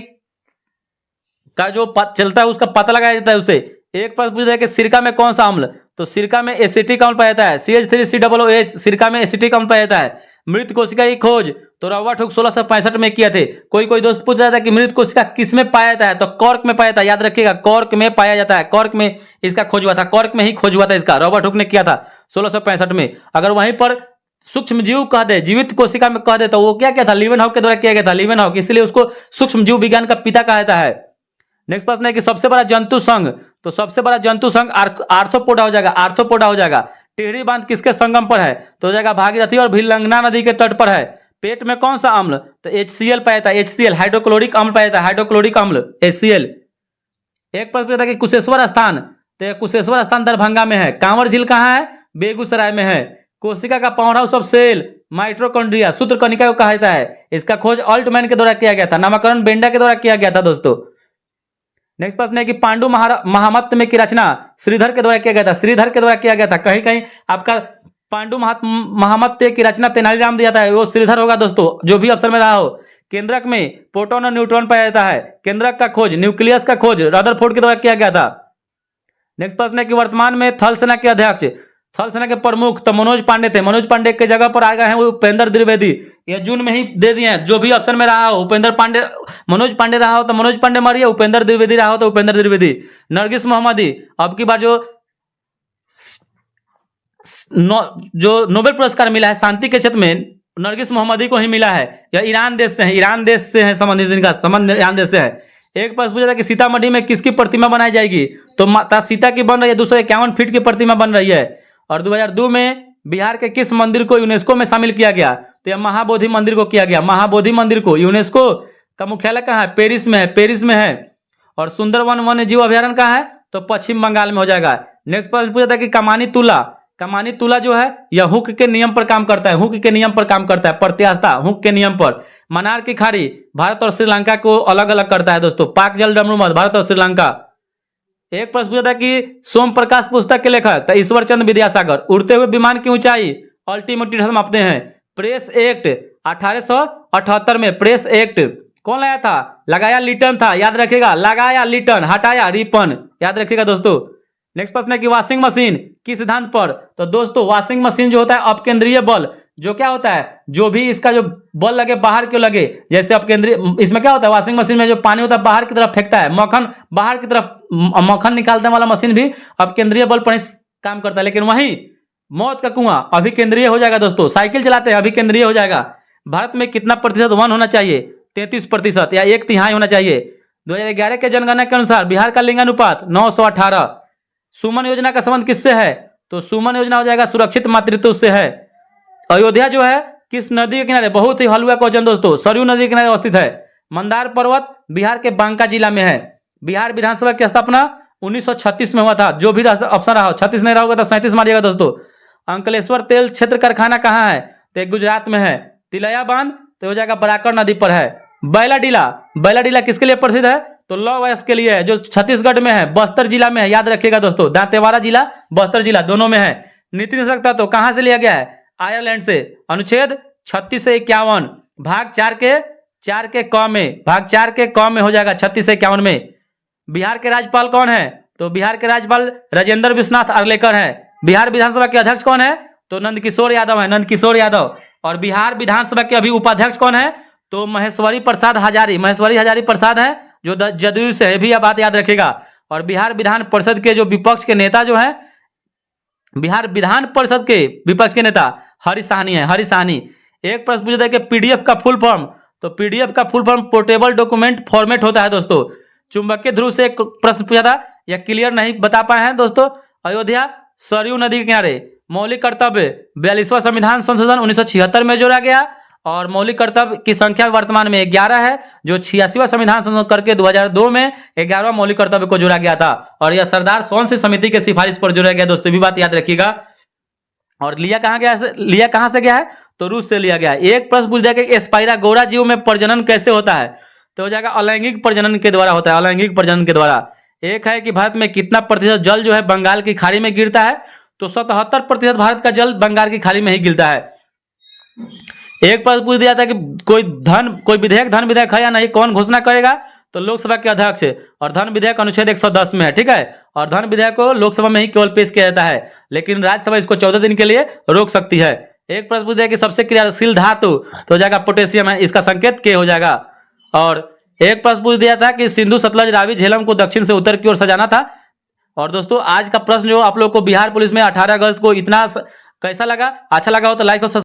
का जो चलता है उसका पता लगाया जाता है उससे। एक प्रश्न पूछा है कि सिरका में कौन सा अम्ल, तो सिरका में एसिटिक अम्ल पाया जाता है, CH3COOH, सिरका में एसिटिक अम्ल पाया जाता है। मृत कोशिका की खोज तो रॉबर्ट हुक 1665 में किया थे। कोई दोस्त पूछ रहा था कि मृत कोशिका किस में पाया जाता है, तो कॉर्क में पाया जाता है, याद रखिएगा कॉर्क में पाया जाता है, कॉर्क में इसका खोज हुआ था, कॉर्क में ही खोज हुआ था इसका, रॉबर्ट हुक ने किया था 1665 में। अगर वहीं पर सूक्ष्म जीव कह दे, जीवित कोशिका में कह दे, तो वो क्या क्या था, लीवेनहॉक के द्वारा किया गया था, लीवेनहॉक, इसलिए उसको सूक्ष्म जीव विज्ञान का पिता कहा जाता है। नेक्स्ट प्रश्न है कि सबसे बड़ा जंतु संघ, तो सबसे बड़ा जंतु संघ आर्थ्रोपोडा हो जाएगा, आर्थ्रोपोडा हो जाएगा। टिहरी बांध किसके संगम पर है, तो हो जाएगा भागीरथी और भिलंगना नदी के तट पर है। पेट में कौन सा अम्ल, तो HCl पाया जाता है, HCl हाइड्रोक्लोरिक अम्ल पाया जाता है, हाइड्रोक्लोरिक अम्ल HCl। एक प्रश्न था कि कुशेश्वर स्थान, तो कुशेश्वर स्थान दरभंगा में है। कांवर झील कहाँ है, बेगूसराय में है। कोशिका का power house of cell mitochondria, सूत्रकणिका को कहा जाता है। इसका खोज ऑल्टमैन के द्वारा किया गया था, नामकरण बेंडा के द्वारा किया गया था दोस्तों। नेक्स्ट प्रश्न है कि पांडु महामत्त में की रचना श्रीधर के द्वारा किया गया था, श्रीधर के द्वारा किया गया था। कहीं कहीं आपका पांडु महामत्त की रचना तेनालीराम दिया था, वो श्रीधर होगा दोस्तों, जो भी अवसर में रहा हो। केंद्रक में प्रोटॉन और न्यूट्रॉन पाया जाता है। केंद्रक का खोज, न्यूक्लियस का खोज रदरफोर्ड के द्वारा किया गया था। नेक्स्ट प्रश्न है कि वर्तमान में थल सेना के अध्यक्ष, थल सेना के प्रमुख तो मनोज पांडे थे, मनोज पांडे के जगह पर आ गए हैं वो उपेंद्र द्विवेदी। ये जून में ही दे दिए हैं, जो भी ऑप्शन में रहा हो उपेंद्र पांडे, मनोज पांडे रहा हो तो मनोज पांडे मारिए, उपेंद्र द्विवेदी रहा हो तो उपेंद्र द्विवेदी। नरगिस मोहम्मदी, अब की बार जो नोबेल पुरस्कार मिला है शांति के क्षेत्र में, नरगिस मोहम्मदी को ही मिला है। यह ईरान देश से है, ईरान देश से है संबंधित, इनका संबंध ईरान देश से है। एक प्रश्न पूछा था कि सीतामढ़ी में किसकी प्रतिमा बनाई जाएगी, तो माता सीता की बन रही है, 251 फीट की प्रतिमा बन रही है। और 2002 में बिहार के किस मंदिर को यूनेस्को में शामिल किया गया, तो यह महाबोधि मंदिर को किया गया, महाबोधि मंदिर को। यूनेस्को का मुख्यालय कहाँ है, पेरिस में है, पेरिस में है। और सुंदरवन वन्य जीव अभ्यारण्य कहाँ है, तो पश्चिम बंगाल में हो जाएगा। नेक्स्ट प्रश्न पूछा था कि कमानी तुला, कमानी तुला जो है यह हुक के नियम पर काम करता है, हुक के नियम पर काम करता है, प्रत्यास्थता हुक के नियम पर। मनार की खाड़ी भारत और श्रीलंका को अलग अलग करता है दोस्तों, पाक जल डमरू मध्य भारत और श्रीलंका। एक प्रश्न पूछा था कि सोम प्रकाश पुस्तक के लेखक तो ईश्वर चंद्र विद्यासागर। उड़ते हुए विमान की ऊंचाई अल्टीमेटली हम मापते हैं। प्रेस एक्ट 1878 में प्रेस एक्ट कौन लाया था, लगाया लिटन था, याद रखिएगा, लगाया लिटन, हटाया रिपन, याद रखिएगा दोस्तों। नेक्स्ट प्रश्न है कि वॉशिंग मशीन किस सिद्धांत पर, तो दोस्तों वॉशिंग मशीन जो होता है अपकेंद्रीय बल, जो क्या होता है, जो भी इसका जो बल लगे बाहर क्यों लगे, जैसे अपकेंद्रीय, इसमें क्या होता है वॉशिंग मशीन में जो पानी होता है बाहर की तरफ फेंकता है, मक्खन बाहर की तरफ मक्खन निकालने वाला मशीन भी अपकेंद्रीय बल पर काम करता है। लेकिन वहीं मौत का कुआं अभिकेंद्रीय हो जाएगा दोस्तों, साइकिल चलाते हैं अभिकेंद्रीय हो जाएगा। भारत में कितना प्रतिशत वन होना चाहिए, 33% या 1/3 होना चाहिए। 2011 के जनगणना के अनुसार बिहार का लिंगानुपात 918। सुमन योजना का संबंध किससे है, तो सुमन योजना हो जाएगा सुरक्षित मातृत्व से है। अयोध्या जो है किस नदी के किनारे, बहुत ही हलवा क्वेश्चन दोस्तों, सरयू नदी के किनारे अवस्थित है। मंदार पर्वत बिहार के बांका जिला में है। बिहार विधानसभा की स्थापना 1936 में हुआ था, जो भी ऑप्शन रहा हो, 36 नहीं रहा होगा तो 37 मारिएगा दोस्तों। अंकलेश्वर तेल क्षेत्र कारखाना कहाँ है, तो गुजरात में है। तिलैया बांध तो हो जाएगा बराकर नदी पर है। बैलाडीला, बैलाडीला किसके लिए प्रसिद्ध है, तो लौ वयस्क के लिए है, जो छत्तीसगढ़ में है, बस्तर जिला में है, याद रखिएगा दोस्तों, दांतेवाड़ा जिला बस्तर जिला दोनों में है। नीति निषेधकता तो कहां से लिया गया है, आयरलैंड से। अनुच्छेद 36 से 51 भाग 4 के क में, भाग 4 के क में हो जाएगा 36 से 51 में। बिहार के राज्यपाल कौन है, तो बिहार के राज्यपाल राजेंद्र विश्वनाथ अर्लेकर है। बिहार विधानसभा के अध्यक्ष कौन है, तो नंदकिशोर यादव है, नंदकिशोर यादव। और बिहार विधानसभा के अभी उपाध्यक्ष कौन है, तो महेश्वरी प्रसाद हजारी, महेश्वरी हजारी प्रसाद है, जो जदयू से है, भी यह बात याद रखेगा। और बिहार विधान परिषद के जो विपक्ष के नेता जो है, बिहार विधान परिषद के विपक्ष के नेता हरीश साहनी है, हरीश साहनी। एक प्रश्न पूछा था कि पीडीएफ का फुल फॉर्म, तो पीडीएफ का full form portable document format होता है दोस्तों। चुंबकीय ध्रुव से एक प्रश्न पूछा था, यह क्लियर नहीं बता पाए हैं दोस्तों। अयोध्या सरयू नदी के किनारे। मौलिक कर्तव्य 42वां संविधान संशोधन 1976 में जोड़ा गया, और मौलिक कर्तव्य की संख्या वर्तमान में 11 है, जो 86वां संविधान संशोधन करके 2002 में 11वां मौलिक कर्तव्य को जोड़ा गया था। और यह सरदार सोन समिति के सिफारिश पर जोड़ा गया दोस्तों, भी बात याद रखिएगा। और लिया कहां से गया है, तो रूस से लिया गया है। एक प्रश्न पूछ दिया कि स्पाइरा गौड़ा जीव में प्रजनन कैसे होता है, तो हो जाएगा अलैंगिक प्रजनन के द्वारा होता है, अलैंगिक प्रजनन के द्वारा। एक है कि भारत में कितना प्रतिशत जल जो है बंगाल की खाड़ी में गिरता है, तो 77% भारत का जल बंगाल की खाड़ी में ही गिरता है। एक प्रश्न पूछ दिया था कि कोई विधेयक है या नहीं, कौन घोषणा करेगा? तो लोकसभा के अध्यक्ष। और धन विधेयक अनुच्छेद 110 में है, ठीक है। और धन विधेयक को लोकसभा में ही केवल पेश किया जाता है, लेकिन राज्यसभा इसको 14 दिन के लिए रोक सकती है। एक प्रश्न पूछ दिया कि सबसे क्रियाशील धातु, तो हो जाएगा पोटेशियम है, इसका संकेत के हो जाएगा। और एक प्रश्न पूछ दिया था कि सिंधु सतलज रावी झेलम को दक्षिण से उत्तर की ओर सजाना था। और दोस्तों आज का प्रश्न जो आप लोग को बिहार पुलिस में 18 अगस्त को इतना कैसा लगा? अच्छा लगा हो तो लाइक और